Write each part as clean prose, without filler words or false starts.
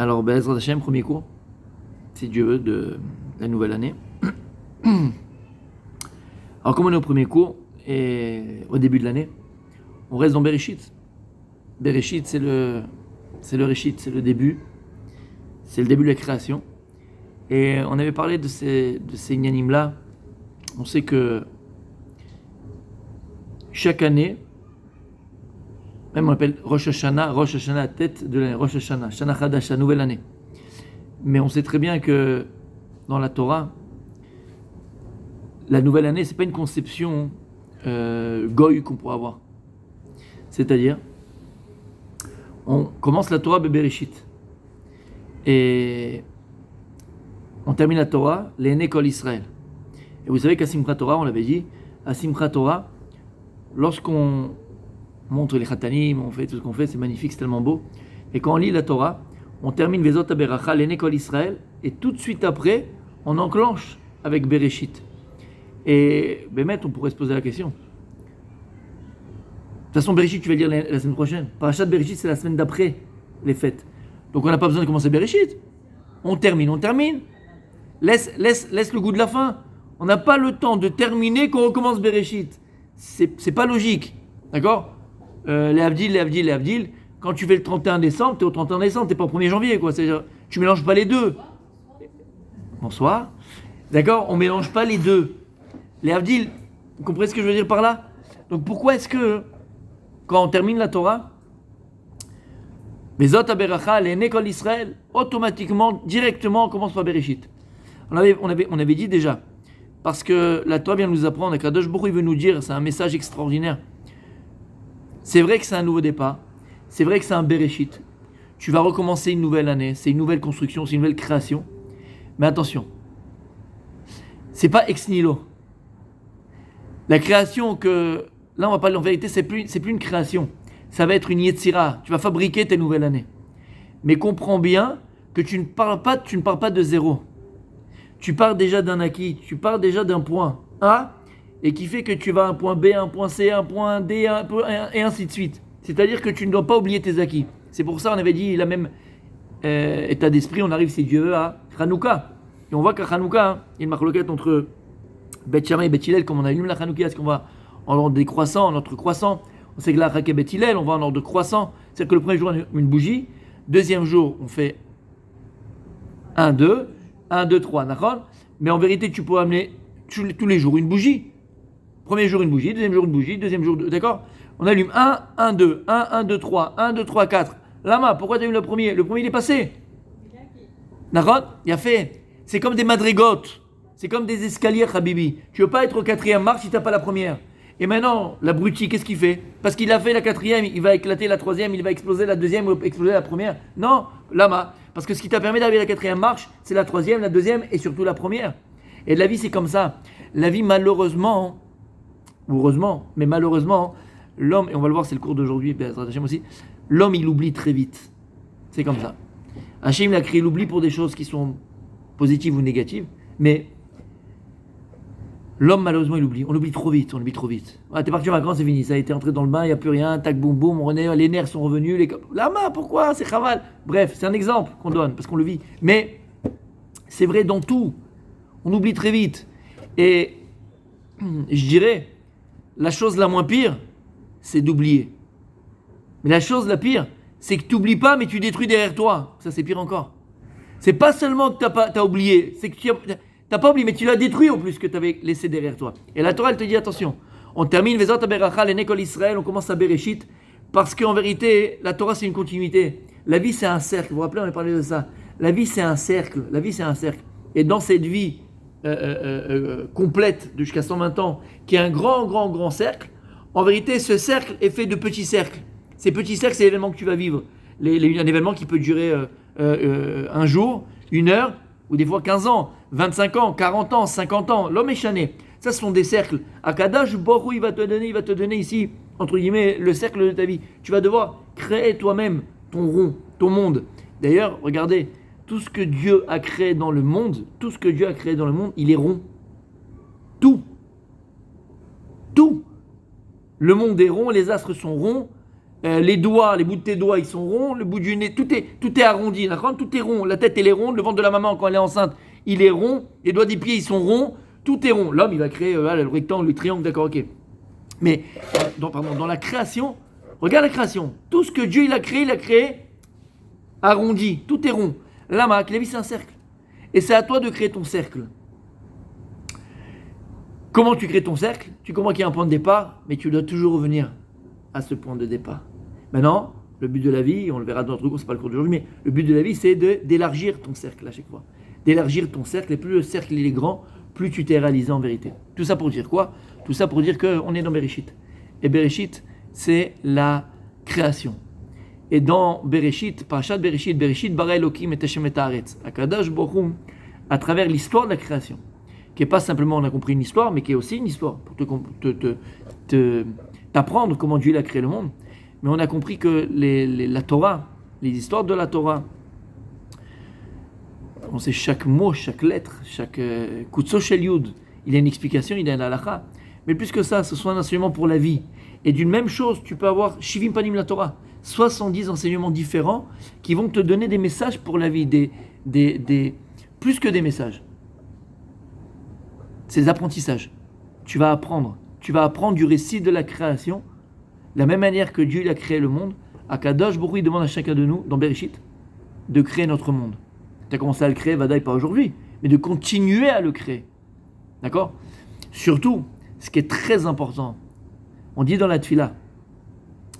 Alors, Be'ezrat Hashem, premier cours, si Dieu veut, de la nouvelle année. Alors, comme on est au premier cours, et au début de l'année, on reste dans Bereshit. Bereshit, c'est le Réchit, c'est le début. C'est le début de la création. Et on avait parlé de ces inyanim-là. On sait que chaque année, même on appelle Rosh Hashanah, tête de l'année, Rosh Hashanah, Shana Chadash, la nouvelle année. Mais on sait très bien que dans la Torah, la nouvelle année, c'est pas une conception goy qu'on pourrait avoir. C'est-à-dire, on commence la Torah Bereshit et on termine la Torah l'Ené Kol Israël. Et vous savez qu'à Simchat Torah, on l'avait dit, à Simchat Torah, lorsqu'on montre les khatanim, on fait tout ce qu'on fait, c'est magnifique, c'est tellement beau. Et quand on lit la Torah, on termine Vezot HaBeracha, l'Ené Kol Israël, et tout de suite après, on enclenche avec Bereshit. Et Bémet, on pourrait se poser la question. De toute façon, Bereshit, tu vas lire la semaine prochaine. Parashat Bereshit, c'est la semaine d'après les fêtes. Donc on n'a pas besoin de commencer Bereshit. On termine. Laisse le goût de la fin. On n'a pas le temps de terminer quand on recommence Bereshit. C'est pas logique. D'accord? Les Avdil. Quand tu fais le 31 décembre, tu es au 31 décembre, tu n'es pas au 1er janvier. Quoi. C'est-à-dire, tu mélanges pas les deux. Bonsoir. D'accord? On mélange pas les deux. Les Avdil, vous comprenez ce que je veux dire par là? Donc pourquoi est-ce que, quand on termine la Torah, Bezot HaBeracha, l'Ené Kol Israël, automatiquement, directement, on commence par Bereshit. On avait dit déjà, parce que la Torah vient nous apprendre, et Kadosh Baruch Hu veut nous dire, c'est un message extraordinaire. C'est vrai que c'est un nouveau départ, c'est vrai que c'est un Bereshit. Tu vas recommencer une nouvelle année, c'est une nouvelle construction, c'est une nouvelle création. Mais attention, c'est pas ex nihilo. La création que, là on va parler en vérité, c'est plus une création. Ça va être une Yetzira. Tu vas fabriquer tes nouvelles années. Mais comprends bien que tu ne pars pas de zéro. Tu pars déjà d'un acquis. Tu pars déjà d'un point A et qui fait que tu vas à un point B, un point C, un point D, et ainsi de suite. C'est-à-dire que tu ne dois pas oublier tes acquis. C'est pour ça on avait dit la même état d'esprit. On arrive, si Dieu veut, à Hanouka. Et on voit qu'à Hanouka, il y a une marloquette entre Beth Shammai et Beth Hillel, comme on allume la Hanouka, est-ce qu'on va en ordre décroissant, en ordre croissant? On sait que là, Chaka Beth Hillel, on va en ordre croissant. C'est-à-dire que le premier jour, on a une bougie. Deuxième jour, on fait 1, 2, 1, 2, 3, d'accord? Mais en vérité, tu peux amener tous les jours une bougie. Premier jour, une bougie. Deuxième jour, une bougie. Deuxième jour, deux, d'accord? On allume 1, 1, 2, 1, 1, 2, 3, 1, 2, 3, 4. Lama, pourquoi tu as eu le premier? Le premier, il est passé. D'accord? Il a fait. C'est comme des madrigotes. C'est comme des escaliers, Habibi. Tu ne veux pas être au 4e marche si tu n'as pas la première. Et maintenant, l'abruti, qu'est-ce qu'il fait? Parce qu'il a fait la 4e, il va éclater la 3e, il va exploser la 2e ou exploser la première. Non, lama. Parce que ce qui t'a permis d'arriver à la 4e marche, c'est la 3e, la 2e et surtout la première. Et la vie, c'est comme ça. La vie, malheureusement, ou heureusement, mais malheureusement, l'homme, et on va le voir, c'est le cours d'aujourd'hui, aussi, l'homme, il oublie très vite. C'est comme ça. Hachem, il a créé l'oubli pour des choses qui sont positives ou négatives, mais l'homme, malheureusement, il oublie. On oublie trop vite. Ah, t'es parti en vacances, c'est fini. Ça a été entré dans le bain, il n'y a plus rien. Tac, boum, boum. Les nerfs sont revenus. Lama, pourquoi? C'est chaval. Bref, c'est un exemple qu'on donne, parce qu'on le vit. Mais c'est vrai dans tout. On oublie très vite. Et je dirais, la chose la moins pire, c'est d'oublier. Mais la chose la pire, c'est que tu n'oublies pas, mais tu détruis derrière toi. Ça, c'est pire encore. C'est pas seulement que t'as oublié, c'est que t'as pas oublié, mais tu l'as détruit en plus que tu avais laissé derrière toi. Et la Torah, elle te dit, attention, on termine Vezot HaBeracha, l'Ené Kol Israël, on commence à Bereshit, parce qu'en vérité, la Torah, c'est une continuité. La vie, c'est un cercle. Vous vous rappelez, on a parlé de ça. La vie, c'est un cercle. Et dans cette vie complète de jusqu'à 120 ans, qui est un grand cercle, en vérité, ce cercle est fait de petits cercles. Ces petits cercles, c'est l'événement que tu vas vivre. Un événement qui peut durer un jour, une heure, ou des fois 15 ans, 25 ans, 40 ans, 50 ans, l'homme est chané. Ça, ce sont des cercles. Akadosh Baruch Hu, il va te donner ici, entre guillemets, le cercle de ta vie. Tu vas devoir créer toi-même ton rond, ton monde. D'ailleurs, regardez, tout ce que Dieu a créé dans le monde, il est rond. Tout. Le monde est rond, les astres sont ronds, les doigts, les bouts de tes doigts, ils sont ronds, le bout du nez, tout est arrondi, d'accord, tout est rond. La tête, elle est ronde, le ventre de la maman, quand elle est enceinte, il est rond, les doigts des pieds, ils sont ronds, tout est rond. L'homme, il va créer le rectangle, le triangle, d'accord, ok. Mais dans la création, regarde la création. Tout ce que Dieu il a créé arrondi, tout est rond. Lama, la vie, c'est un cercle. Et c'est à toi de créer ton cercle. Comment tu crées ton cercle? Tu comprends qu'il y a un point de départ, mais tu dois toujours revenir à ce point de départ. Maintenant, le but de la vie, on le verra dans notre cours, c'est pas le cours d'aujourd'hui, mais le but de la vie, c'est d'élargir ton cercle à chaque fois. D'élargir ton cercle, et plus le cercle il est grand, plus tu t'es réalisé en vérité. Tout ça pour dire quoi? Tout ça pour dire qu'on est dans Bereshit. Et Bereshit, c'est la création. Et dans Bereshit, Parashat Bereshit, Bereshit bara Elokim et Hashem et Haaretz. Akadosh Baruch Hu, à travers l'histoire de la création, qui n'est pas simplement, on a compris une histoire, mais qui est aussi une histoire, pour t'apprendre comment Dieu a créé le monde. Mais on a compris que la Torah, les histoires de la Torah, on sait chaque mot, chaque lettre, chaque Kutso Shel Yud, il y a une explication, il y a un halakha. Mais plus que ça, ce sont un enseignement pour la vie. Et d'une même chose, tu peux avoir Shivim Panim la Torah, 70 enseignements différents qui vont te donner des messages pour la vie, plus que des messages. C'est des apprentissages. Tu vas apprendre du récit de la création, de la même manière que Dieu il a créé le monde. Akadosh Baruch Hu, il demande à chacun de nous, dans Bereshit, de créer notre monde. Tu as commencé à le créer, Vadaï, pas aujourd'hui, mais de continuer à le créer. D'accord? Surtout, ce qui est très important, on dit dans la Tfila,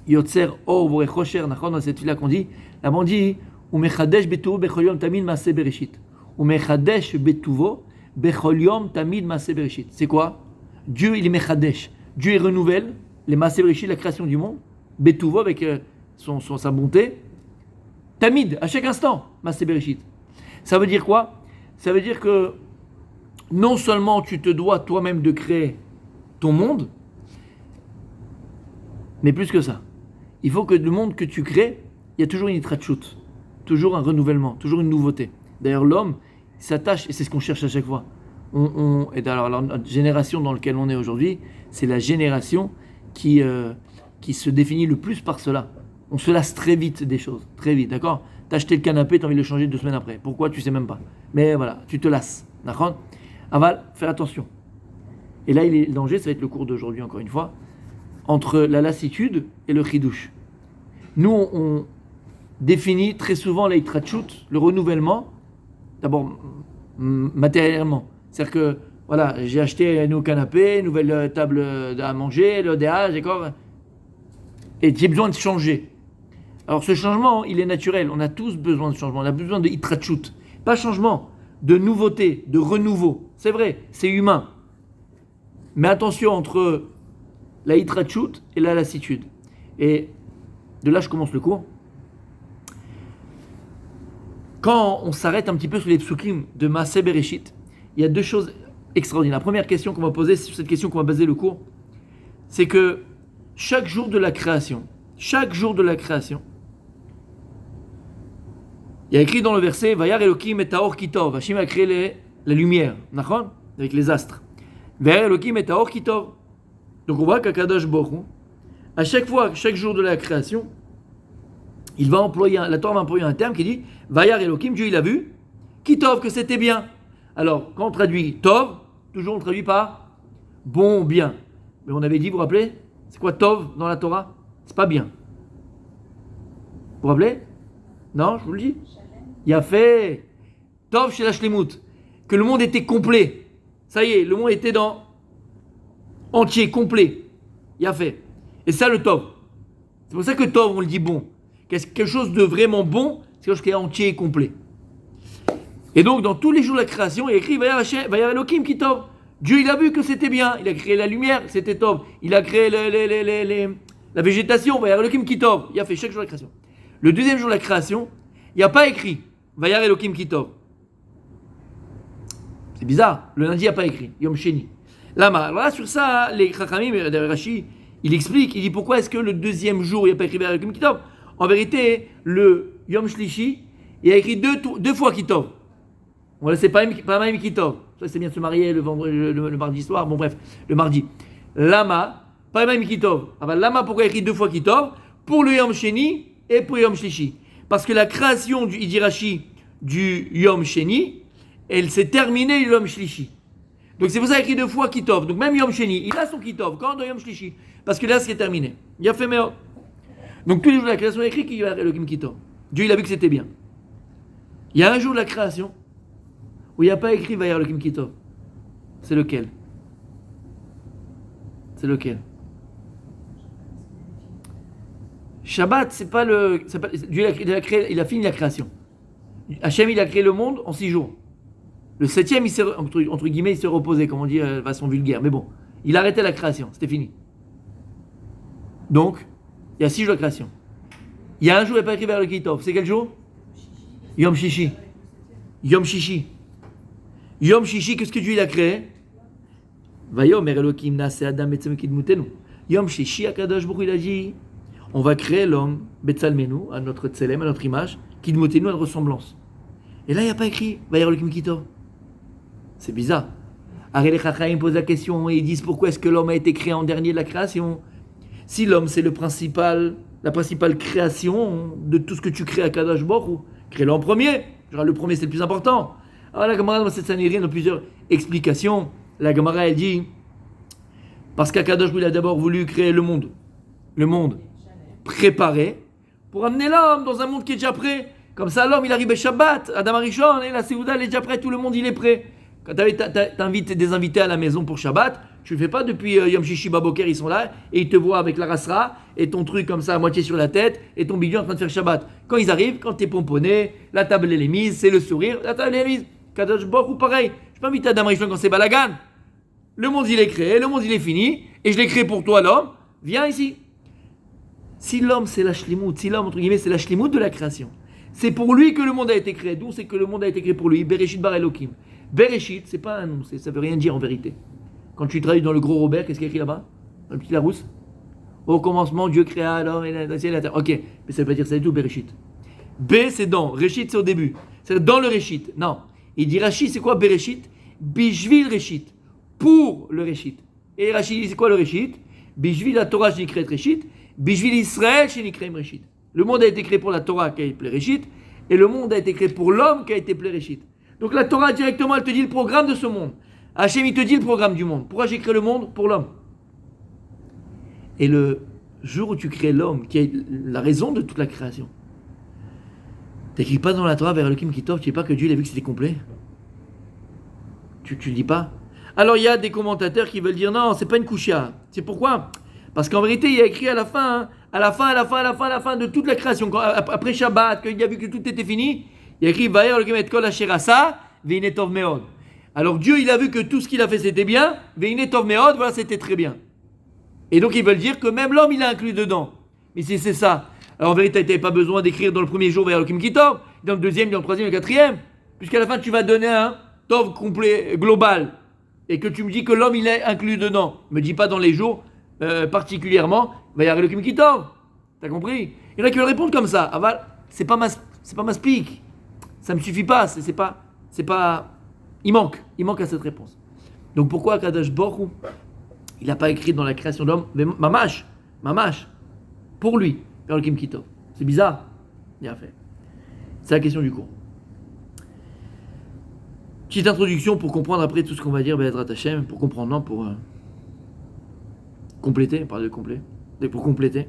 Yotzer Or Vorech Chosher, dans cette Tfila qu'on dit, là on dit, Umechadesh betuvo bechol yom tamid maaseh bereshit. Umechadesh betuvo bechol yom tamid maaseh bereshit. C'est quoi? Dieu, il est mechadesh. Dieu, il renouvelle les maaseh bereshit, la création du monde, betuvo avec sa bonté, tamid, à chaque instant, maaseh bereshit. Ça veut dire quoi? Ça veut dire que non seulement tu te dois toi-même de créer ton monde, mais plus que ça. Il faut que le monde que tu crées, il y a toujours une itrachut, toujours un renouvellement, toujours une nouveauté. D'ailleurs, l'homme il s'attache, et c'est ce qu'on cherche à chaque fois. Et alors, notre génération dans laquelle on est aujourd'hui, c'est la génération qui se définit le plus par cela. On se lasse très vite des choses, très vite, d'accord? T'as acheté le canapé, t'as envie de le changer 2 semaines après. Pourquoi? Tu sais même pas. Mais voilà, tu te lasses, d'accord? Aval, fais attention. Et là, le danger, ça va être le cours d'aujourd'hui, encore une fois, entre la lassitude et le chidouche. Nous, on définit très souvent l'eitrachut, le renouvellement, d'abord matériellement. C'est-à-dire que, voilà, j'ai acheté un nouveau canapé, une nouvelle table à manger, l'ODH, d'accord? Et j'ai besoin de changer. Alors ce changement, il est naturel. On a tous besoin de changement. On a besoin de itrachut. Pas changement, de nouveauté, de renouveau. C'est vrai, c'est humain. Mais attention entre la itrachut et la lassitude. Et de là, je commence le cours. Quand on s'arrête un petit peu sur les psukim de Maaseh Bereshit, il y a 2 choses extraordinaires. La première question qu'on va poser, c'est sur cette question qu'on va baser le cours, c'est que chaque jour de la création, il y a écrit dans le verset Vayar Elokim et Taor Kitov. Hachim a créé la lumière, d'accord? Avec les astres. Vayar Elokim et Taor Kitov. Donc on voit qu'Akadosh Baruch Hu, à chaque fois, chaque jour de la création, la Torah va employer un terme qui dit Vayar Elokim, Dieu il a vu, Kitov, que c'était bien. Alors, quand on traduit Tov, toujours on traduit par bon, bien. Mais on avait dit, vous vous rappelez, c'est quoi Tov dans la Torah? C'est pas bien. Vous vous rappelez? Non, je vous le dis. Il a fait Tov chez la Shlemut, que le monde était complet. Ça y est, le monde était dans entier, complet. Il a fait. Et ça, le Tov. C'est pour ça que Tov, on le dit bon. Quelque chose de vraiment bon, c'est quelque chose qui est entier et complet. Et donc, dans tous les jours de la création, il y a écrit Vayar Elokim ki Tov. Dieu, il a vu que c'était bien. Il a créé la lumière, c'était Tov. Il a créé la végétation, Vayar Elokim ki Tov. Il a fait chaque jour de la création. Le deuxième jour de la création, il n'y a pas écrit Vayar Elokim ki Tov. C'est bizarre. Le lundi, il n'y a pas écrit. Yom Sheni. Lama. Alors là, sur ça, les Chachamim, Rashi, il explique, il dit pourquoi est-ce que le deuxième jour, il n'y a pas écrit Vayar Elokim ki Tov. En vérité, le Yom Shlishi, il y a écrit deux fois ki Tov. Voilà, c'est pas même Kitov. Ça, c'est bien de se marier le mardi soir. Bon, bref, le mardi. Lama, pas même Kitov. Ah ben, Lama, pourquoi il écrit 2 fois Kitov? pour le Yom Sheni et pour le Yom Shlishi. Parce que la création du Idirashi du Yom Sheni, elle s'est terminée le Yom Shlishi. Donc c'est pour ça qu'il y a écrit deux fois Kitov. Donc même Yom Sheni, il a son Kitov. Quand dans Yom Shlishi? Parce que là, c'est terminé. Il a fait meilleur. Donc tous les jours de la création, il y a écrit qu'il y a le Kim Kitov. Dieu, il a vu que c'était bien. Il y a un jour de la création où il n'y a pas écrit Vayar le Kim Kitov. C'est lequel? C'est lequel? Shabbat, c'est pas le. Dieu il a fini la création. Hachem, il a créé le monde en 6 jours. Le 7e, il s'est, entre guillemets, il s'est reposé, comme on dit de façon vulgaire. Mais bon, il a arrêté la création, c'était fini. Donc, il y a 6 jours de création. Il y a un jour, il n'y a pas écrit vers le Kitov. C'est quel jour? Yom Shishi. Yom Shishi. Yom Shishi, qu'est-ce que Dieu il a créé? Vayomer Elokim Nase Adam Betzalmenu Kidmutenu. Yom Shishi, Akadosh Baruch Hu, il a dit on va créer l'homme, Betzalmenu, à notre tselem, à notre image, Kidmutenu, à notre ressemblance. Et là, il n'y a pas écrit Vayer Elokim Kitov. C'est bizarre. Arrêt les Chachaim posent la question et ils disent pourquoi est-ce que l'homme a été créé en dernier de la création? Si l'homme c'est la principale création de tout ce que tu crées à Kadosh Baruch Hu, crée-le en premier. Genre, le premier c'est le plus important. Alors la Gemara dans cette Sanhedrin, dans plusieurs explications, la Gemara elle dit parce qu'Akadosh Baruch Hu a d'abord voulu créer le monde préparé pour amener l'homme dans un monde qui est déjà prêt. Comme ça l'homme il arrive à Shabbat, Adam Arishon, et la Séouda elle est déjà prête, tout le monde il est prêt. Quand t'invites des invités à la maison pour Shabbat, tu le fais pas depuis Yom Shishi Baboker, ils sont là, et ils te voient avec la rasra, et ton truc comme ça à moitié sur la tête, et ton bidon en train de faire Shabbat. Quand ils arrivent, quand t'es pomponné, la table elle est mise, c'est le sourire, la table elle est mise. Kadosh Baruch Hu pareil, je peux inviter Adam Rishon quand c'est balagan. Le monde il est créé, le monde il est fini, et je l'ai créé pour toi l'homme, viens ici. Si l'homme c'est la shlimout, si l'homme entre guillemets c'est la shlimout de la création, c'est pour lui que le monde a été créé, d'où c'est que le monde a été créé pour lui, Bereshit bar Elokim. Bereshit, c'est pas un nom, ça veut rien dire en vérité. Quand tu traduis dans le gros Robert, qu'est-ce qu'il y a écrit là-bas? Dans le petit Larousse? Au commencement, Dieu créa l'homme et la ciel et la terre. Ok, mais ça veut pas dire ça du tout, Bereshit. B, c'est dans. Réchit, c'est au début. C'est dans le Réchit. Non. Il dit Rachid, c'est quoi Bereshit? Bishvil Réchit. Pour le Réchit. Et Rachid dit, c'est quoi le Réchit? Bishvil la Torah, je crée Réchit. Bishvil Israël, je crée Réchit. Le monde a été créé pour la Torah qui a été Réchit. Et le monde a été créé pour l'homme qui a été Réchit. Donc la Torah directement, elle te dit le programme de ce monde. Hachem, il te dit le programme du monde. Pourquoi j'ai créé le monde? Pour l'homme. Et le jour où tu crées l'homme, qui est la raison de toute la création, t'écris pas dans la Torah vers Elohim Kitov, tu dis pas que Dieu il a vu que c'était complet. Tu le dis pas. Alors il y a des commentateurs qui veulent dire non, c'est pas une kushia. C'est pourquoi? Parce qu'en vérité, il y a écrit à la fin de toute la création, après Shabbat, qu'il a vu que tout était fini, il y a écrit Vayer Elohim et kol asher asa ve'ine tov meod. Alors Dieu, il a vu que tout ce qu'il a fait c'était bien, ve'ine tov meod, voilà, c'était très bien. Et donc ils veulent dire que même l'homme il est inclus dedans. Mais si c'est ça, alors en vérité, tu n'avais pas besoin d'écrire dans le premier jour Vayer Elohim Kitov, dans le deuxième, dans le troisième, dans le quatrième, puisqu'à la fin tu vas donner un tov complet, global, et que tu me dis que l'homme il est inclus dedans. Me dis pas dans les jours particulièrement Vayer Elohim Kitov. T'as compris? Il y en a qui veulent répondre comme ça. Aval, c'est pas ma speak. Ça me suffit pas. C'est pas. Il manque à cette réponse. Donc pourquoi Kadosh Baruch Hu, il n'a pas écrit dans la création de l'homme Mamash, pour lui, vers le Kim Kitov. C'est bizarre. Bien fait. C'est la question du cours. Petite introduction pour comprendre après tout ce qu'on va dire, Be'ezrat Hashem, pour comprendre, non, pour compléter, on parle de complet, pour compléter.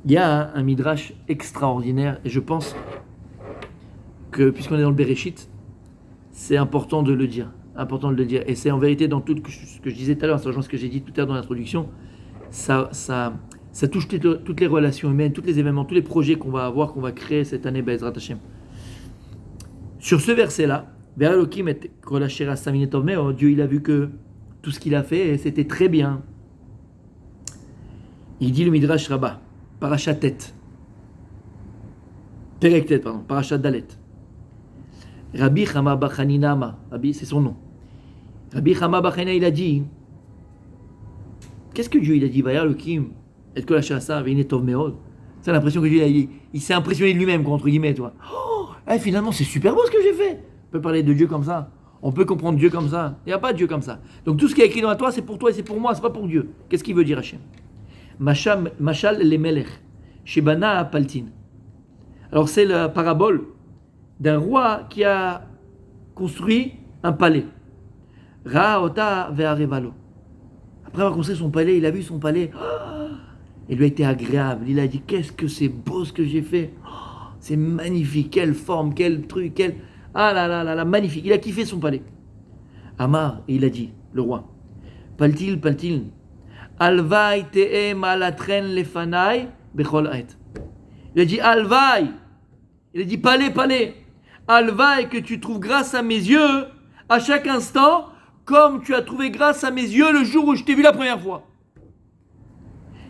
Il y a un midrash extraordinaire, et je pense que, puisqu'on est dans le Bereshit, c'est important de le dire. Et c'est en vérité dans tout ce que je disais tout à l'heure, ça rejoint ce que j'ai dit tout à l'heure dans l'introduction, ça touche toutes les relations humaines, tous les événements, tous les projets qu'on va avoir, qu'on va créer cette année, Be'ezrat Hashem. Sur ce verset-là, Dieu il a vu que tout ce qu'il a fait, c'était très bien. Il dit le Midrash Rabbah, Parashat Tet, Perek Tet, Parashat Dalet. Rabbi Chama bar Chanina, Rabbi c'est son nom. Rabbi Chama bar Chanina il a dit, qu'est-ce que Dieu il a dit? Vayer Elohim et kol asher asa ve'ine tov meod. C'est l'impression que Dieu il s'est impressionné de lui-même, entre guillemets, toi. Finalement, c'est super beau ce que j'ai fait. On peut parler de Dieu comme ça. On peut comprendre Dieu comme ça. Il n'y a pas de Dieu comme ça. Donc tout ce qui est écrit dans la Torah, c'est pour toi et c'est pour moi, c'est pas pour Dieu. Qu'est-ce qu'il veut dire Hachem? Mashal le Melech, Shebana Paltin. Alors c'est la parabole d'un roi qui a construit un palais. Ra'ota ve'arevalo. Après avoir construit son palais, il a vu son palais. Il lui a été agréable. Il a dit, qu'est-ce que c'est beau ce que j'ai fait. C'est magnifique. Quelle forme, quel truc, quel... Ah là là là là, magnifique. Il a kiffé son palais. Amar, et il a dit, le roi, Paltil, Alvaï te'em alatren lefanai bechol ait. Il a dit, Alvaï. Il a dit, palais. Alvaï, que tu trouves grâce à mes yeux, à chaque instant, comme tu as trouvé grâce à mes yeux le jour où je t'ai vu la première fois.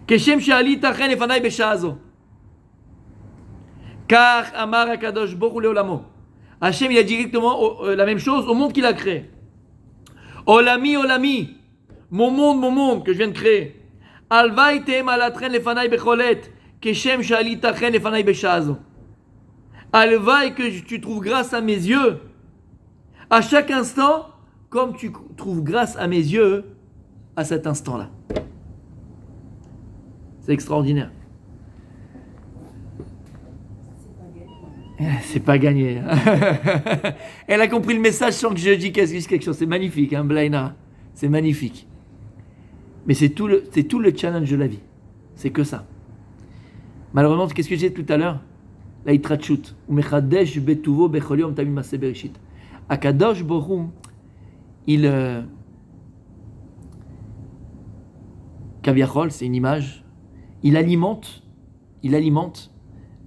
Keshem she'ali tachen lefanai beshazo. Car Amar Akadosh Boru Leolamo. Hachem, il a directement la même chose au monde qu'il a créé. Olami, mon monde que je viens de créer. Alvaï te'em alatren lefanai becholet, keshem she'ali tachen lefanai beshazo. Alvaï, que tu trouves grâce à mes yeux, à chaque instant, comme tu trouves grâce à mes yeux à cet instant-là. C'est extraordinaire. C'est pas gagné. Elle a compris le message sans que je dise quelque chose. C'est magnifique, hein, Blaina. C'est magnifique. Mais c'est tout le challenge de la vie. C'est que ça. Malheureusement, qu'est-ce que j'ai dit tout à l'heure? La itrachut. Umechadesh betuvo becholiom tamim maseh bereshit. Akadosh Boru, il Kaviachol, c'est une image. Il alimente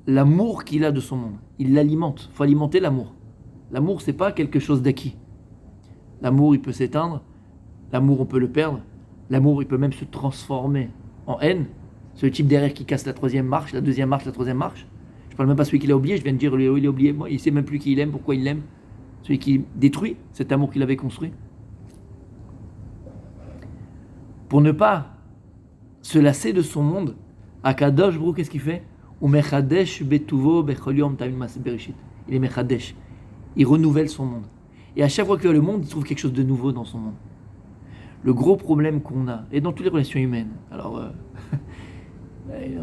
l'amour qu'il a de son monde. Il l'alimente. Il faut alimenter l'amour. L'amour, c'est pas quelque chose d'acquis. L'amour, il peut s'éteindre. L'amour, on peut le perdre. L'amour, il peut même se transformer en haine. C'est le type derrière qui casse la troisième marche, la deuxième marche, la troisième marche. Je parle même pas celui qui l'a oublié. Je viens de dire, il a oublié. Il sait même plus qui il aime, pourquoi il l'aime. Celui qui détruit cet amour qu'il avait construit. Pour ne pas se lasser de son monde, Akadosh Baruch, qu'est-ce qu'il fait? Il est mechadesh. Il renouvelle son monde. Et à chaque fois qu'il a le monde, il trouve quelque chose de nouveau dans son monde. Le gros problème qu'on a, et dans toutes les relations humaines, alors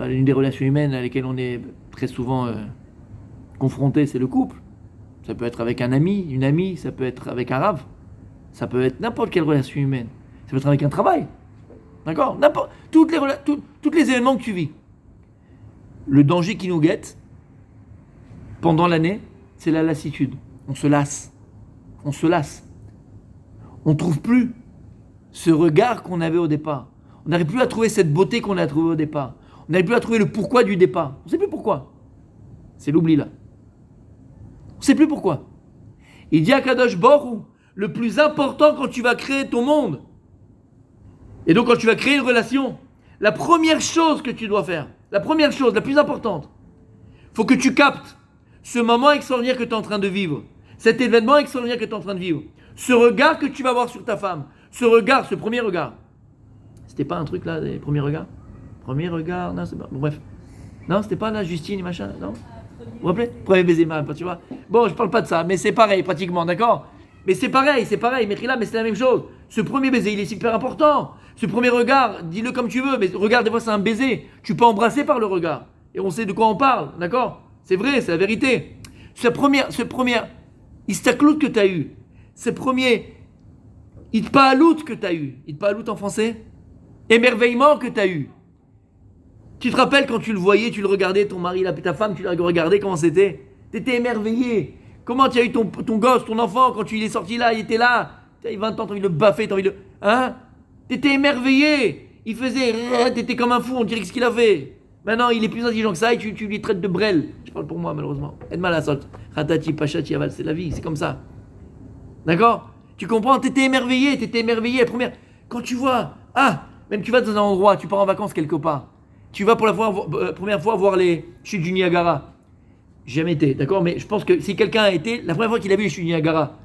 une des relations humaines à lesquelles on est très souvent confronté, c'est le couple. Ça peut être avec un ami, une amie, ça peut être avec un rave, ça peut être n'importe quelle relation humaine. Ça peut être avec un travail. D'accord? Tous les événements que tu vis. Le danger qui nous guette pendant l'année, c'est la lassitude. On se lasse. On ne trouve plus ce regard qu'on avait au départ. On n'arrive plus à trouver cette beauté qu'on a trouvée au départ. On n'arrive plus à trouver le pourquoi du départ. On ne sait plus pourquoi. C'est l'oubli là. On ne sait plus pourquoi. Il dit à Kadosh Baruch, le plus important quand tu vas créer ton monde, et donc quand tu vas créer une relation, la première chose que tu dois faire, la première chose, la plus importante, il faut que tu captes ce moment extraordinaire que tu es en train de vivre, cet événement extraordinaire que tu es en train de vivre, ce regard que tu vas avoir sur ta femme, ce premier regard. C'était pas un truc là, des premiers regards? Premier regard, non, c'est pas. Bon, bref. Non, c'était pas là, Justine et machin, non? Vous vous rappelez? Premier baiser, tu vois? Bon, je parle pas de ça, mais c'est pareil, pratiquement, d'accord? Mais c'est pareil, mais c'est la même chose. Ce premier baiser, il est super important. Ce premier regard, dis-le comme tu veux, mais regarde, des fois c'est un baiser. Tu peux embrasser par le regard. Et on sait de quoi on parle, d'accord? C'est vrai, c'est la vérité. Ce premier istaklout que tu as eu, ce premier itpaalout que tu as eu, itpaalout en français, émerveillement que tu as eu. Tu te rappelles quand tu le voyais, tu le regardais, ton mari, ta femme, tu l'as regardé, comment c'était? Tu étais émerveillé. Comment tu as eu ton gosse, ton enfant, quand il est sorti là, il était là, tu as 20 ans, tu as envie de le baffer, tu as envie de... Hein? Tu étais émerveillé. Il faisait... Tu étais comme un fou, on dirait ce qu'il a fait. Maintenant, il est plus intelligent que ça et tu lui traites de brel. Je parle pour moi, malheureusement. Aide mal à ça. Ratati, pachati, aval, c'est la vie, c'est comme ça. D'accord? Tu comprends? Tu étais émerveillé. Première... Quand tu vois... même tu vas dans un endroit, tu pars en vacances quelque part. Tu vas pour la première fois voir les chutes du Niagara. Jamais été, d'accord? Mais je pense que si quelqu'un a été, la première fois qu'il a vu les chutes du Niagara,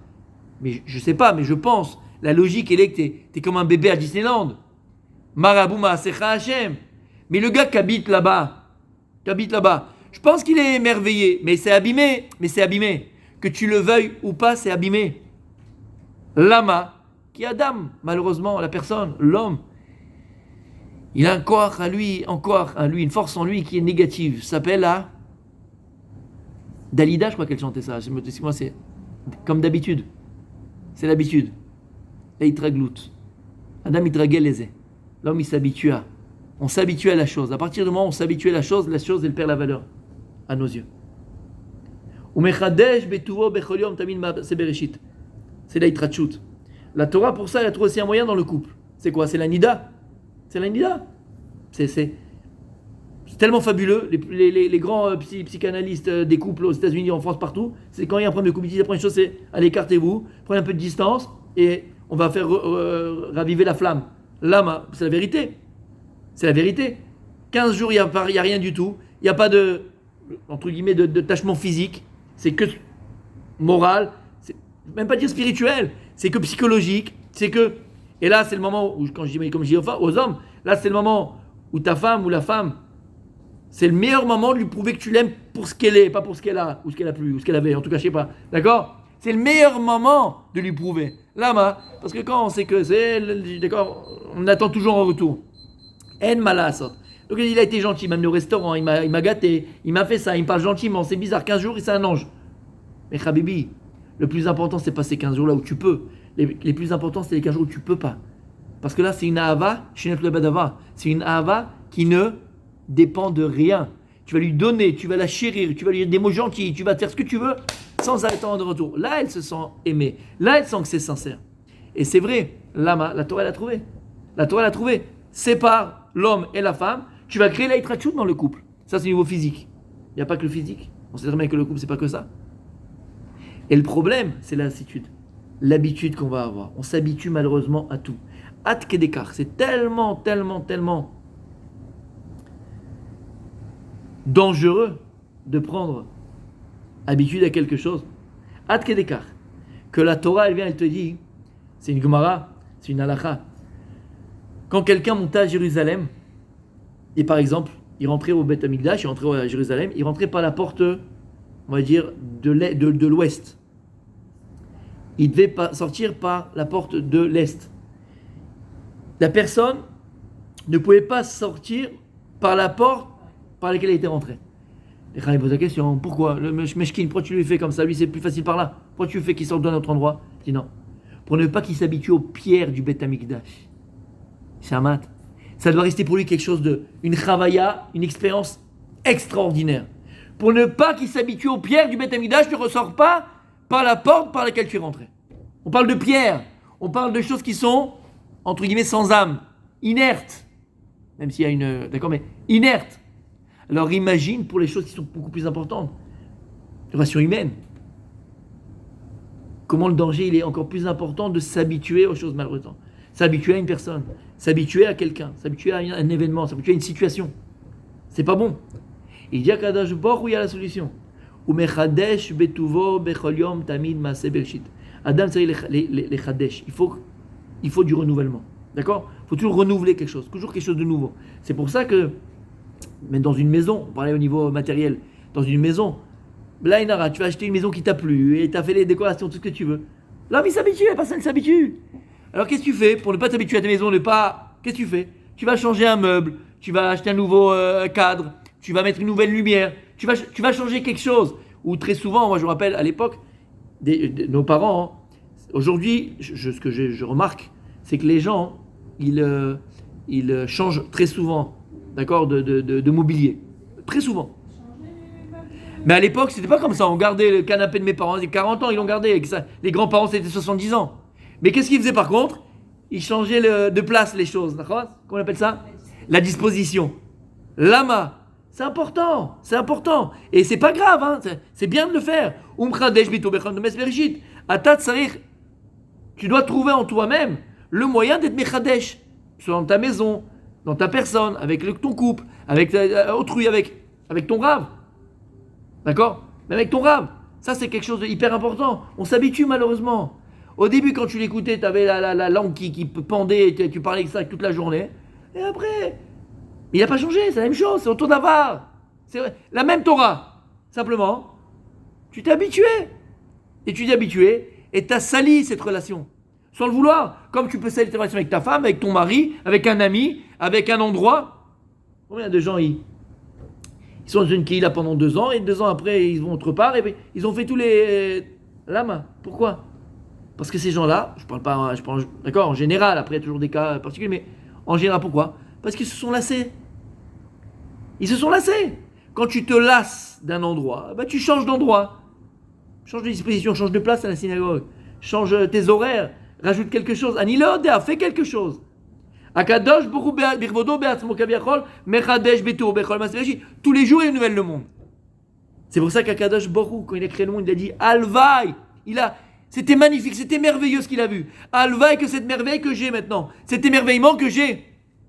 mais je sais pas, mais je pense, la logique elle est que t'es comme un bébé à Disneyland. Marabou Maasecha Hashem. Mais le gars qui habite là-bas, je pense qu'il est émerveillé, mais c'est abîmé. Que tu le veuilles ou pas, c'est abîmé. Lama, qui est Adam, malheureusement, la personne, l'homme, Il a un corps à lui, une force en lui qui est négative. Ça s'appelle la Dalida, je crois qu'elle chantait ça. Moi, c'est comme d'habitude. C'est l'habitude. Et il tragloute. Adam itragel lezé. L'homme, il s'habitue à. On s'habitue à la chose. À partir du moment où on s'habitue à la chose, elle perd la valeur à nos yeux. C'est la itrachut. La Torah, pour ça, elle a trouvé aussi un moyen dans le couple. C'est quoi? C'est la nida. C'est la nida. C'est tellement fabuleux. Les grands psychanalystes des couples aux États-Unis, en France, partout, c'est quand il y a un problème de couple, ils disent la première chose, c'est allez, écartez-vous, prenez un peu de distance et on va faire raviver la flamme. Là, c'est la vérité. C'est la vérité. 15 jours, il n'y a rien du tout. Il n'y a pas de, entre guillemets, de tâchement physique. C'est que moral. C'est même pas dire spirituel. C'est que psychologique. C'est que. Et là, c'est le moment où, comme je dis aux hommes, là, c'est le moment où ta femme ou la femme, c'est le meilleur moment de lui prouver que tu l'aimes pour ce qu'elle est, pas pour ce qu'elle a, ou ce qu'elle a plus, ou ce qu'elle avait. En tout cas, je sais pas. D'accord? C'est le meilleur moment de lui prouver. Là, parce que quand on sait que c'est. D'accord? On attend toujours un retour. En malasot. Donc il a été gentil, il m'a amené au restaurant, il m'a gâté, il m'a fait ça, il me parle gentiment, c'est bizarre, 15 jours et c'est un ange. Mais Habibi, le plus important c'est pas ces 15 jours là où tu peux. Les plus importants c'est les 15 jours où tu peux pas. Parce que là c'est une ahava, c'est une ahava qui ne dépend de rien. Tu vas lui donner, tu vas la chérir, tu vas lui dire des mots gentils, tu vas faire ce que tu veux sans attendre de retour. Là elle se sent aimée, là elle sent que c'est sincère. Et c'est vrai, la Torah l'a trouvé. La Torah l'a trouvé. Sépare l'homme et la femme, tu vas créer la itrachut dans le couple. Ça, c'est au niveau physique. Il n'y a pas que le physique. On sait très bien que le couple, c'est pas que ça. Et le problème, c'est la lassitude. L'habitude qu'on va avoir. On s'habitue malheureusement à tout. At kedekar, c'est tellement dangereux de prendre habitude à quelque chose. At kedekar. Que la Torah, elle vient, elle te dit, c'est une Gemara, c'est une halakha. Quand quelqu'un montait à Jérusalem, et par exemple, il rentrait au Beth Amikdash, il rentrait à Jérusalem, il rentrait par la porte, on va dire, de l'ouest. Il devait sortir par la porte de l'est. La personne ne pouvait pas sortir par la porte par laquelle elle était rentrée. Les Khalil posent la question, pourquoi le Meshkin, pourquoi tu lui fais comme ça? Lui, c'est plus facile par là. Pourquoi tu lui fais qu'il sorte d'un autre endroit? Il dit non. Pour ne pas qu'il s'habitue aux pierres du Beth Amikdash. Shamat. Ça doit rester pour lui quelque chose une chavaya, une expérience extraordinaire. Pour ne pas qu'il s'habitue aux pierres du Beth Amikdash, tu ne ressors pas par la porte par laquelle tu es rentré. On parle de pierres, on parle de choses qui sont, entre guillemets, sans âme, inertes. Même s'il y a une. D'accord, mais inertes. Alors imagine pour les choses qui sont beaucoup plus importantes. La relation humaine. Comment le danger, il est encore plus important de s'habituer aux choses malheureuses. S'habituer à une personne, s'habituer à quelqu'un, s'habituer à un événement, s'habituer à une situation. C'est pas bon. Il dit à Kadash Bor où il y a la solution. Umechadesh betuvo bechol yom tamid maaseh bereshit. Adam, c'est les chadesh. Il faut du renouvellement. D'accord? Il faut toujours renouveler quelque chose, toujours quelque chose de nouveau. C'est pour ça que, même dans une maison, on parlait au niveau matériel, dans une maison, là, Inara, tu vas acheter une maison qui t'a plu et tu as fait les décorations, tout ce que tu veux. L'homme, il s'habitue, la personne s'habitue. Alors qu'est-ce que tu fais pour ne pas t'habituer à ta maison, Qu'est-ce que tu fais? Tu vas changer un meuble, tu vas acheter un nouveau cadre, tu vas mettre une nouvelle lumière, tu vas changer quelque chose. Ou très souvent, moi je me rappelle à l'époque, nos parents, aujourd'hui, ce que je remarque, c'est que les gens, ils changent très souvent, d'accord, de mobilier. Très souvent. Mais à l'époque, c'était pas comme ça. On gardait le canapé de mes parents, ils 40 ans, ils l'ont gardé. Les grands-parents, c'était 70 ans. Mais qu'est-ce qu'ils faisaient par contre? Ils changeaient de place les choses. D'accord? Comment on appelle ça? La disposition. Lama. C'est important. C'est important. Et c'est pas grave. Hein? C'est bien de le faire. Tu dois trouver en toi-même le moyen d'être mechadesh. Soit dans ta maison, dans ta personne, avec ton couple, avec autrui, avec ton rave. D'accord? Mais avec ton rave. Ça, c'est quelque chose d'hyper important. On s'habitue malheureusement. Au début, quand tu l'écoutais, tu avais la langue qui pendait, et tu parlais de ça toute la journée. Et après, il n'a pas changé, c'est la même chose, c'est autour d'Avar. C'est la même Torah. Simplement, tu t'es habitué. Et tu t'es habitué, et tu as sali cette relation. sans le vouloir. Comme tu peux sceller tes relations avec ta femme, avec ton mari, avec un ami, avec un endroit. Combien de gens ils sont dans une quilla pendant 2 ans et 2 ans après ils vont autre part et ils ont fait tous les lamas. Pourquoi? Parce que ces gens-là, je parle d'accord, en général, après il y a toujours des cas particuliers, mais en général pourquoi? Parce qu'ils se sont lassés. Ils se sont lassés. Quand tu te lasses d'un endroit, tu changes d'endroit. Change de disposition, change de place à la synagogue. Change tes horaires, rajoute quelque chose. Anilodea, fais quelque chose. Akadosh Borou Birvodo Beatzmo Kaviachol Mechadesh Beto Bechol Masveshi. Tous les jours il renouvelle le monde. C'est pour ça qu'Akadosh Borou, quand il a créé le monde, il a dit Alvaï. C'était magnifique, c'était merveilleux ce qu'il a vu. Alvaï, que cette merveille que j'ai maintenant, cet émerveillement que j'ai,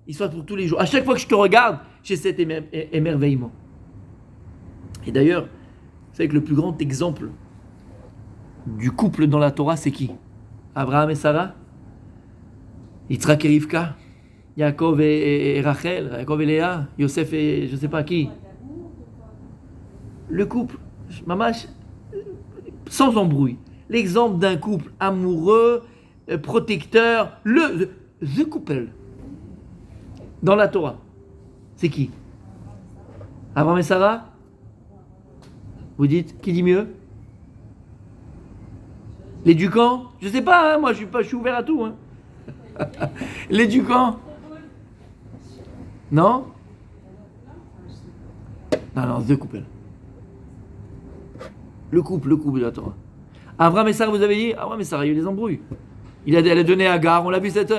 il soit pour tous les jours. À chaque fois que je te regarde, j'ai cet émerveillement. Et d'ailleurs, vous savez que le plus grand exemple du couple dans la Torah, c'est qui? Abraham et Sarah, Yitzhak et Rivka, Yaakov et Rachel, Yaakov et Léa, Yosef et je ne sais pas qui. Le couple, mamash, sans embrouille. L'exemple d'un couple amoureux, protecteur, the couple dans la Torah. C'est qui? Abraham et Sarah? Vous dites, qui dit mieux? L'éducant? Je sais pas, hein, moi je suis ouvert à tout. Hein. L'éducant? Non? Non, the couple. Le couple de la Torah. Abraham et Sarah, vous avez dit? Abraham et Sarah, il y a eu des embrouilles. Elle a donné à Agar, on l'a vu cette...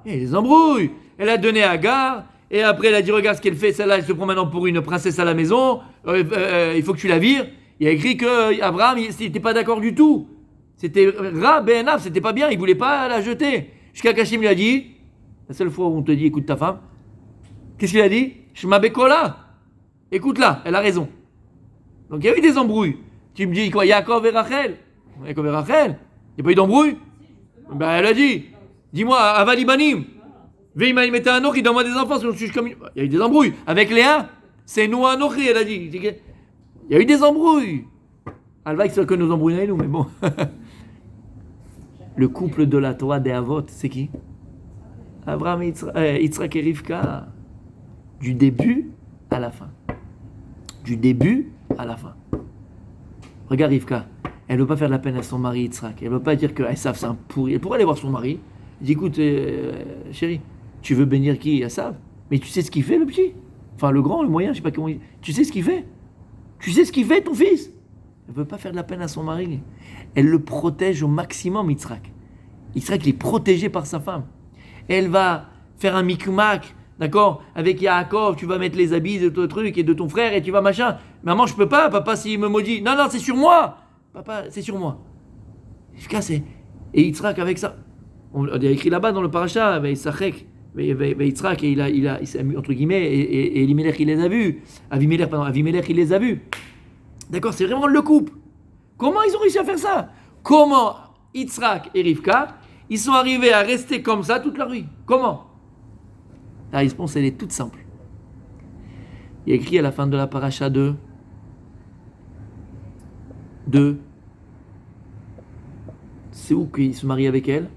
Il y a des embrouilles. Elle a donné à Agar, et après elle a dit, regarde ce qu'elle fait, celle-là, elle se prend maintenant pour une princesse à la maison, il faut que tu la vires. Il a écrit que Abraham, il n'était pas d'accord du tout. C'était Ra Ben c'était pas bien, il voulait pas la jeter. Jusqu'à qu'Hachem lui a dit, la seule fois où on te dit, écoute ta femme, qu'est-ce qu'il a dit? Shema Bekola. Écoute-la, elle a raison. Donc il y a eu des embrouilles. Tu me dis quoi? Yaakov et Rachel? Yaakov et Rachel? Il n'y a pas eu d'embrouille? Ben elle a dit, dis-moi, Avalibanim, Veima il mettait un autre, il donne-moi des enfants, sinon je suis comme... Il y a eu des embrouilles. Avec Léa, c'est nous un autre, elle a dit. Il y a eu des embrouilles. Alva, c'est que nos embrouilles et nous, mais bon. Le couple de la Torah des Avot, c'est qui? Abraham, Yitzhak et Rivka. Du début à la fin. Du début à la fin. Regarde Rivka. Elle ne veut pas faire de la peine à son mari Yitzhak. Elle ne veut pas dire que Esav c'est un pourri. Elle pourrait aller voir son mari. Elle dit, écoute, chérie, tu veux bénir qui? Esav? Mais tu sais ce qu'il fait, le petit? Enfin, le grand, le moyen, je sais pas comment il... Tu sais ce qu'il fait? Tu sais ce qu'il fait, ton fils? Elle ne veut pas faire de la peine à son mari. Elle le protège au maximum, Yitzhak. Yitzhak, il est protégé par sa femme. Elle va faire un micmac, d'accord? Avec Yaakov, tu vas mettre les habits de ton truc et de ton frère et tu vas machin. Maman, je peux pas, papa, s'il me maudit. Non, c'est sur moi. Papa, c'est sur moi. Et Yitzhak, avec ça. On a écrit là-bas dans le paracha, Yitzhak, et il s'est mis entre guillemets, et Elimelech, il les a vus. Avimelech, il les a vus. D'accord, c'est vraiment le couple. Comment ils ont réussi à faire ça? Comment Yitzhak et Rivka, ils sont arrivés à rester comme ça toute leur vie? Comment? La réponse, elle est toute simple. Il y a écrit à la fin de la paracha de c'est où qu'il se marie avec elle?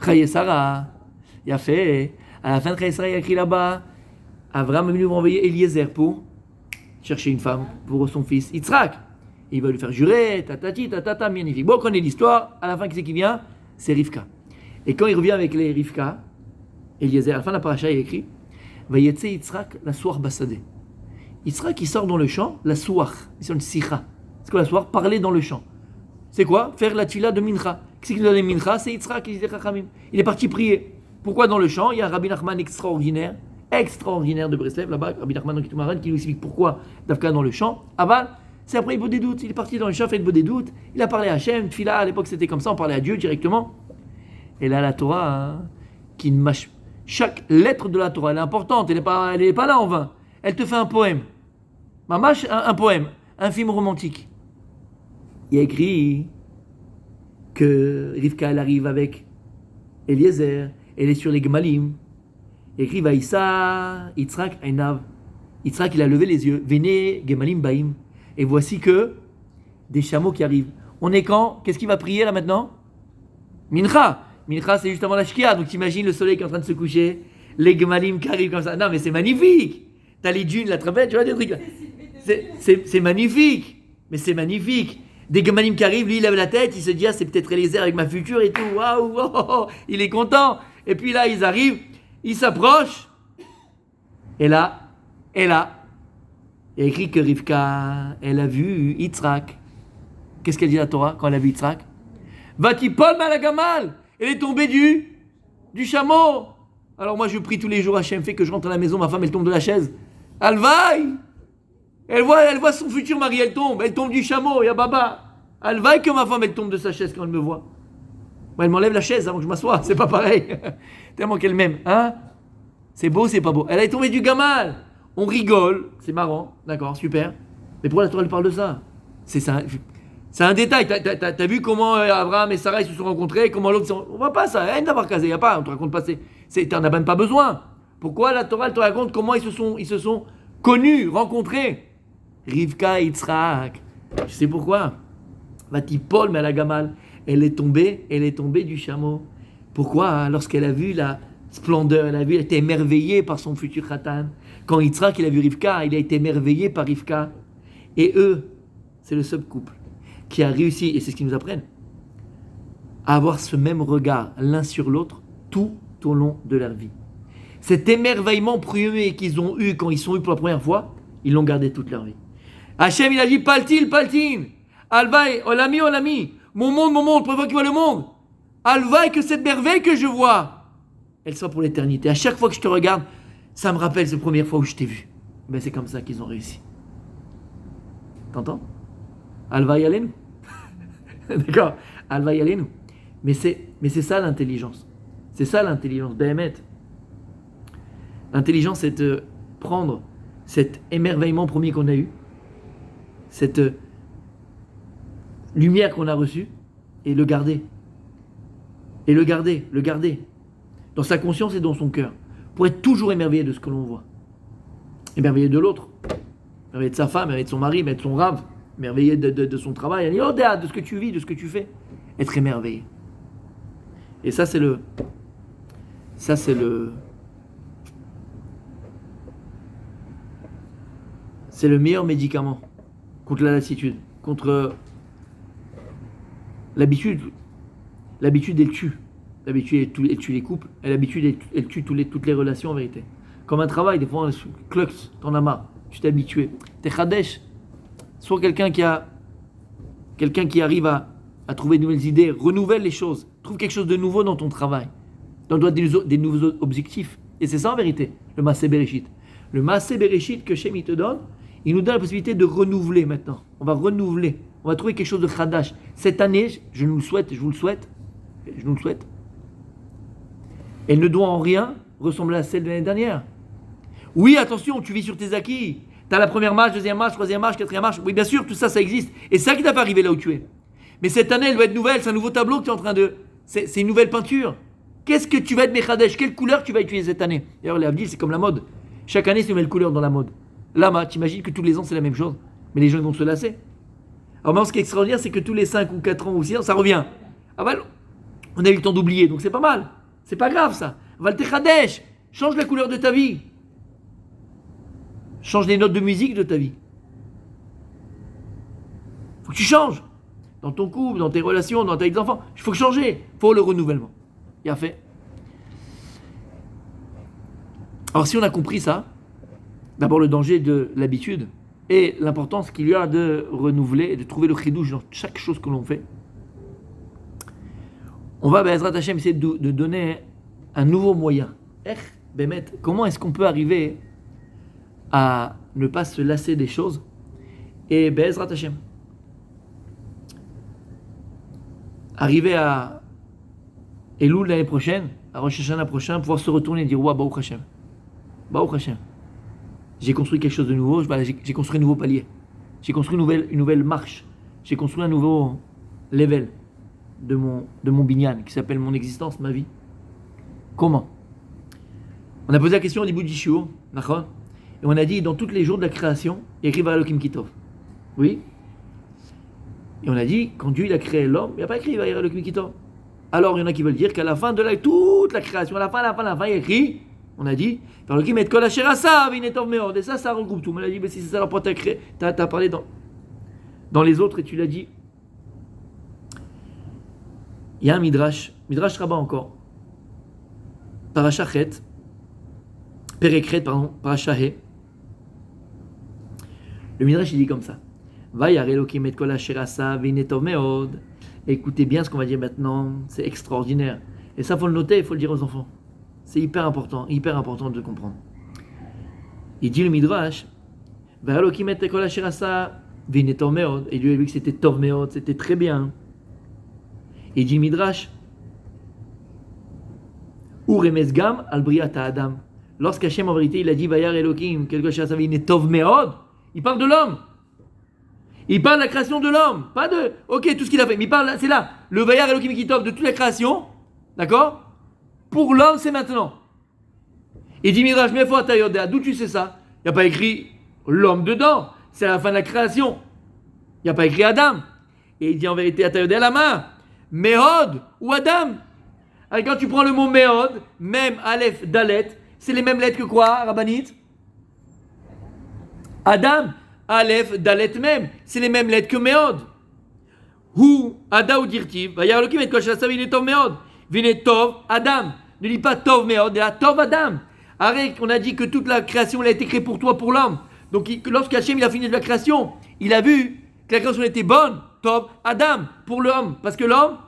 Chaye Sarah. Il a fait. À la fin de Chaye Sarah, il y a écrit là-bas, Abraham est venu envoyer Eliezer pour chercher une femme pour son fils Yitzhak. Il va lui faire jurer, tatata, magnifique. Bon, on connaît l'histoire. À la fin, qui c'est qui vient? C'est Rivka. Et quand il revient avec les Rivka, Eliezer, à la fin de la paracha, il écrit, Vayetse Yitzhak la soir basadé. Yitzhak, il sort dans le champ, la soir. Ils sont une sikha. C'est quoi la soir? Parler dans le champ. C'est quoi? Faire la tila de mincha. Qu'est-ce qu'il a donné mincha? C'est Yitzhak qui disait chachamim. Il est parti prier. Pourquoi dans le champ? Il y a un Rabbi Nachman extraordinaire de Breslev, là-bas, Rabbi Nachman qui nous explique pourquoi Davka dans le champ. Aval, c'est après il des doutes. Il est parti dans le champ, fait des doutes. Il a parlé à Hachem, Tfila, à l'époque c'était comme ça, on parlait à Dieu directement. Et là, la Torah, qui mâche. Chaque lettre de la Torah, elle est importante, elle n'est pas là en vain. Elle te fait un poème. Mamash, un poème, un film romantique. Il y a écrit que Rivka, elle arrive avec Eliezer, elle est sur les Gemalim. Il y a écrit Vaïssa, Yitzhak, Einav. Yitzhak, il a levé les yeux. Venez, Gemalim Baim. Et voici que des chameaux qui arrivent. On est quand? Qu'est-ce qu'il va prier là maintenant? Mincha. Mincha, c'est juste avant la Shkia. Donc t'imagines le soleil qui est en train de se coucher, les gemalim qui arrivent comme ça. Non, mais c'est magnifique. T'as les dunes, la trompette, tu vois des trucs là. C'est magnifique. Mais c'est magnifique. Des gemalim qui arrivent, lui il lève la tête, il se dit ah c'est peut-être Eliezer avec ma future et tout. Waouh, oh, oh, oh. Il est content. Et puis là ils arrivent, ils s'approchent. Et là, il y a écrit que Rivka, elle a vu Yitzhak. Qu'est-ce qu'elle dit la Torah quand elle a vu Yitzhak? Vatipol malagamal. Elle est tombée du chameau. Alors moi je prie tous les jours, Hachem fait que je rentre à la maison, ma femme elle tombe de la chaise. Elle vaille. Elle voit son futur mari, elle tombe du chameau, ya baba. Elle vaille que ma femme elle tombe de sa chaise quand elle me voit. Moi, elle m'enlève la chaise avant que je m'assoie, c'est pas pareil. Tellement qu'elle m'aime, hein? C'est beau, c'est pas beau. Elle est tombée du gamal. On rigole, c'est marrant, d'accord, super. Mais pourquoi la Torah elle parle de ça? C'est un détail. T'as vu comment Abraham et Sarah ils se sont rencontrés, comment l'autre on voit pas ça, rien d'avoir casé, y a pas, on te raconte pas, t'en as même pas besoin. Pourquoi la Torah elle te raconte comment ils se sont connus, rencontrés? Rivka et Yitzhak. Tu sais pourquoi? Vatipol mais la gamal. Elle est tombée du chameau. Pourquoi? Lorsqu'elle a vu la splendeur, elle a été émerveillée par son futur khatan. Quand Yitzhak il a vu Rivka, il a été émerveillé par Rivka. Et eux, c'est le seul couple qui a réussi, et c'est ce qu'ils nous apprennent, à avoir ce même regard l'un sur l'autre tout au long de leur vie. Cet émerveillement premier qu'ils ont eu quand ils sont eu pour la première fois, ils l'ont gardé toute leur vie. Hachem il a dit Paltin, Alvaï, Olami, mon monde, pour une fois qu'il voit le monde. Alvaï, que cette merveille que je vois, elle soit pour l'éternité. À chaque fois que je te regarde, ça me rappelle cette première fois où je t'ai vu. Ben c'est comme ça qu'ils ont réussi. T'entends? Alvaï alenu. D'accord? Alvaï alenu. Mais c'est ça l'intelligence. C'est ça l'intelligence. Béhémet. L'intelligence, c'est de prendre cet émerveillement premier qu'on a eu, cette lumière qu'on a reçue, et le garder. Et le garder. Dans sa conscience et dans son cœur. Pour être toujours émerveillé de ce que l'on voit. Émerveillé de l'autre. Émerveillé de sa femme, émerveillé de son mari, émerveillé de son rave. Émerveillé de son travail. Elle dit, oh, de ce que tu vis, de ce que tu fais. Être émerveillé. Et ça, c'est le meilleur médicament contre la lassitude, contre l'habitude. L'habitude, elle tue. L'habitude, elle tue les couples. Et l'habitude, elle tue toutes les relations en vérité. Comme un travail, des fois, clux, t'en as marre. Tu t'es habitué. T'es chadesh. Sois quelqu'un qui arrive à trouver de nouvelles idées, renouvelle les choses. Trouve quelque chose de nouveau dans ton travail. Donne-toi des nouveaux objectifs. Et c'est ça en vérité, le Maaseh Bereshit. Le Maaseh Bereshit que Shem il te donne, il nous donne la possibilité de renouveler maintenant. On va renouveler. On va trouver quelque chose de chadash. Cette année, je nous le souhaite, elle ne doit en rien ressembler à celle de l'année dernière. Oui, attention, tu vis sur tes acquis. Tu as la première marche, deuxième marche, troisième marche, quatrième marche. Oui, bien sûr, tout ça, ça existe. Et c'est ça qui t'a fait arriver là où tu es. Mais cette année, elle doit être nouvelle. C'est un nouveau tableau que tu es en train de... C'est une nouvelle peinture. Qu'est-ce que tu vas être Mechadesh? Quelle couleur tu vas utiliser cette année? D'ailleurs, les Avdil, c'est comme la mode. Chaque année, c'est une nouvelle couleur dans la mode. Là, t'imagines que tous les ans, c'est la même chose. Mais les gens, ils vont se lasser. Alors maintenant, ce qui est extraordinaire, c'est que tous les 5 ou 4 ans ou 6 ans, ça revient. Ah ben, on a eu le temps d'oublier, donc c'est pas mal. C'est pas grave, ça. Valtechadesh, change la couleur de ta vie. Change les notes de musique de ta vie. Faut que tu changes. Dans ton couple, dans tes relations, dans tes enfants. Il faut changer. Il faut le renouvellement. Il a fait. Alors si on a compris ça, d'abord le danger de l'habitude et l'importance qu'il y a de renouveler et de trouver le chidouche dans chaque chose que l'on fait, on va, Be'ezrat Hashem, essayer de donner un nouveau moyen. Comment est-ce qu'on peut arriver à ne pas se lasser des choses? Et Be'ezrat Hashem, arriver à Elul l'année prochaine, à Rosh Hashanah prochain, pouvoir se retourner et dire Ouah, Baruch Hashem. Baruch Hashem. J'ai construit quelque chose de nouveau, j'ai construit un nouveau palier. J'ai construit une nouvelle marche. J'ai construit un nouveau level de mon binyan, qui s'appelle mon existence, ma vie. Comment? On a posé la question au début du shiur, d'accord? Et on a dit, dans tous les jours de la création, il y a écrit Va'elokim Kitov. Oui? Et on a dit, quand Dieu il a créé l'homme, il n'y a pas écrit Vayera Elohim Kitov. Alors il y en a qui veulent dire qu'à la fin de toute la création, à la fin, il y a écrit, on a dit, Elohim et Kol Asher Asa Vinetov Meod. Et ça regroupe tout. On a dit, mais si c'est ça, alors pourquoi t'as créé, t'as parlé dans les autres et tu l'as dit. Il y a un Midrash Rabbah encore. Parashachet, Perekret, Parashahe. Le Midrash il dit comme ça. Vayar Elohim et Kol Asher Asa Vinetov Meod. Écoutez bien ce qu'on va dire maintenant, c'est extraordinaire. Et ça, il faut le noter, il faut le dire aux enfants. C'est hyper important de comprendre. Il dit le Midrash, Vayar Elohim et Kol Asher Asa Vinetov Meod. Et Dieu a vu que c'était Tov Meod, c'était très bien. Il dit le Midrash, Uremes Gam al Briata Adam. Lorsqu'Hachem en vérité il a dit Vayar Elohim Kol Asher Asa Vinetov Meod, il parle de l'homme. Il parle de la création de l'homme, pas de, ok, tout ce qu'il a fait, mais il parle, c'est là, le Vayar Elohim Kitov de toute la création, d'accord? Pour l'homme, c'est maintenant. Il dit Midrash, mais faut Tayoda, d'où tu sais ça? Il n'y a pas écrit l'homme dedans, c'est à la fin de la création. Il n'y a pas écrit Adam. Et il dit en vérité à Tayoda la main, Mehod ou Adam. Alors quand tu prends le mot Mehod, même Aleph, Dalet, c'est les mêmes lettres que quoi, Rabbanit? Adam. Aleph, Dalet même, c'est les mêmes lettres que Meod. Hu, Ada ou Dirtiv, Vayar Elohim et Kol Asher Asa Vinetov Meod, Vinetov Adam. Ne dis pas Tov Meod, mais Tov Adam. Arrête, on a dit que toute la création elle a été créée pour toi, pour l'homme. Donc lorsque Hachem il a fini de la création, il a vu que la création était bonne, Tov Adam, pour l'homme. Parce que l'homme,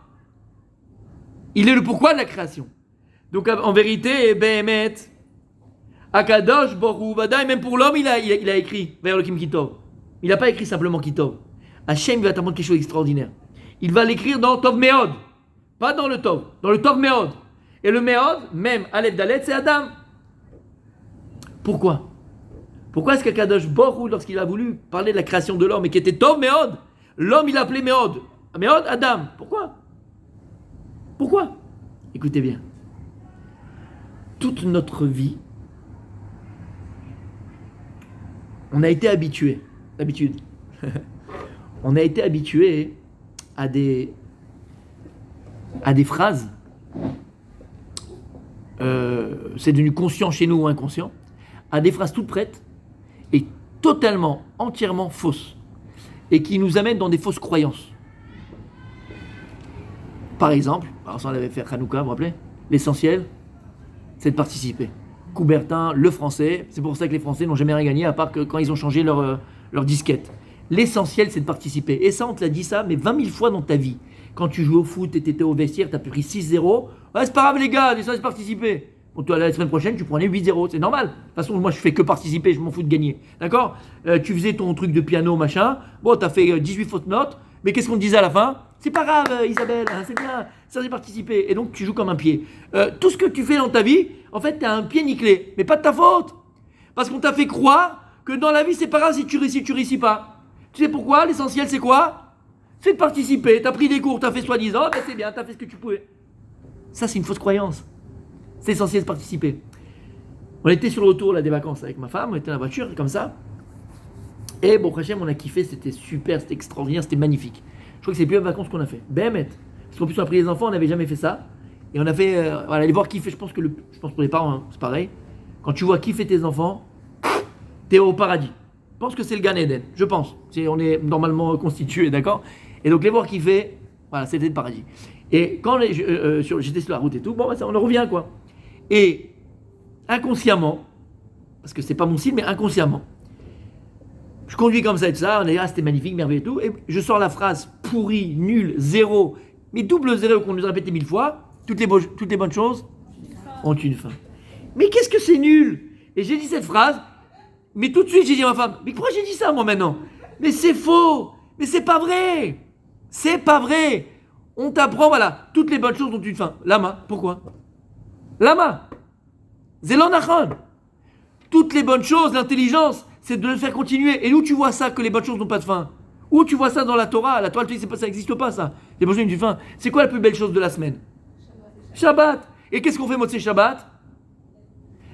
il est le pourquoi de la création. Donc en vérité, Behemet, Akadosh Borou Vadaï, même pour l'homme, il a écrit Vayar Elohim Kitov. Il n'a pas écrit simplement Kitov. Hachem va t'apprendre quelque chose d'extraordinaire. Il va l'écrire dans Tov Meod. Pas dans le Tov, dans le Tov Meod. Et le Meod, même Aleph Dalet, c'est Adam. Pourquoi est-ce qu'Akadosh Borou, lorsqu'il a voulu parler de la création de l'homme et qui était Tov Meod, l'homme il a appelé Meod Adam. Pourquoi Écoutez bien. Toute notre vie, on a été habitué, d'habitude, on a été habitué à des phrases, c'est devenu conscient chez nous ou inconscient, à des phrases toutes prêtes et totalement, entièrement fausses, et qui nous amènent dans des fausses croyances. Par exemple, alors ça on avait fait Hanouka, vous vous rappelez, l'essentiel, c'est de participer. Coubertin, le français, c'est pour ça que les Français n'ont jamais rien gagné, à part que quand ils ont changé leur disquette. L'essentiel, c'est de participer. Et ça, on te l'a dit ça, mais 20 000 fois dans ta vie. Quand tu joues au foot et tu étais au vestiaire, tu as pris 6-0. Ouais, c'est pas grave, les gars, l'essentiel, c'est de participer. Bon, toi, la semaine prochaine, tu prenais 8-0. C'est normal. De toute façon, moi, je fais que participer, je m'en fous de gagner. D'accord Tu faisais ton truc de piano, machin. Bon, tu as fait 18 fautes notes. Mais qu'est-ce qu'on te disait à la fin? C'est pas grave, Isabelle, hein, c'est bien, ça c'est participer. Et donc tu joues comme un pied. Tout ce que tu fais dans ta vie, en fait, tu as un pied nickelé. Mais pas de ta faute. Parce qu'on t'a fait croire que dans la vie, c'est pas grave si tu réussis pas. Tu sais pourquoi? L'essentiel, c'est quoi? C'est de participer. Tu as pris des cours, tu as fait soi-disant, ben c'est bien, tu as fait ce que tu pouvais. Ça, c'est une fausse croyance. C'est essentiel de participer. On était sur le retour là, des vacances avec ma femme, on était dans la voiture, comme ça. Et bon, Hachem, on a kiffé, c'était super, c'était extraordinaire, c'était magnifique. Je crois que c'est les plus belles vacances qu'on a fait. Bémet. Parce qu'en plus, on a pris les enfants, on n'avait jamais fait ça. Et on a fait, voilà, les voir kiffer. Je pense pour les parents, hein, c'est pareil. Quand tu vois kiffer tes enfants, t'es au paradis. Je pense que c'est le Gan Eden, je pense. On est normalement constitué, d'accord? Et donc, les voir kiffer, voilà, c'était le paradis. Et quand j'étais sur la route et tout, bon, ça, on en revient, quoi. Et inconsciemment, parce que c'est pas mon style, mais inconsciemment, je conduis comme ça et tout ça, on est là, c'était magnifique, merveilleux et tout, et je sors la phrase pourri, nul, zéro, mais double zéro qu'on nous a répété 1000 fois, toutes les bonnes choses ont une fin. Mais qu'est-ce que c'est nul? Et j'ai dit cette phrase, mais tout de suite j'ai dit à ma femme, mais pourquoi j'ai dit ça moi maintenant? Mais c'est faux, mais c'est pas vrai, c'est pas vrai. On t'apprend, voilà, toutes les bonnes choses ont une fin. Lama, pourquoi? Lama, Zélonachon. Toutes les bonnes choses, l'intelligence, c'est de le faire continuer. Et où tu vois ça, que les bonnes choses n'ont pas de fin? Où tu vois ça dans la Torah? La Torah, ça n'existe pas, ça. Les bonnes choses ont une fin. C'est quoi la plus belle chose de la semaine? Shabbat. Et qu'est-ce qu'on fait, Motsé Shabbat?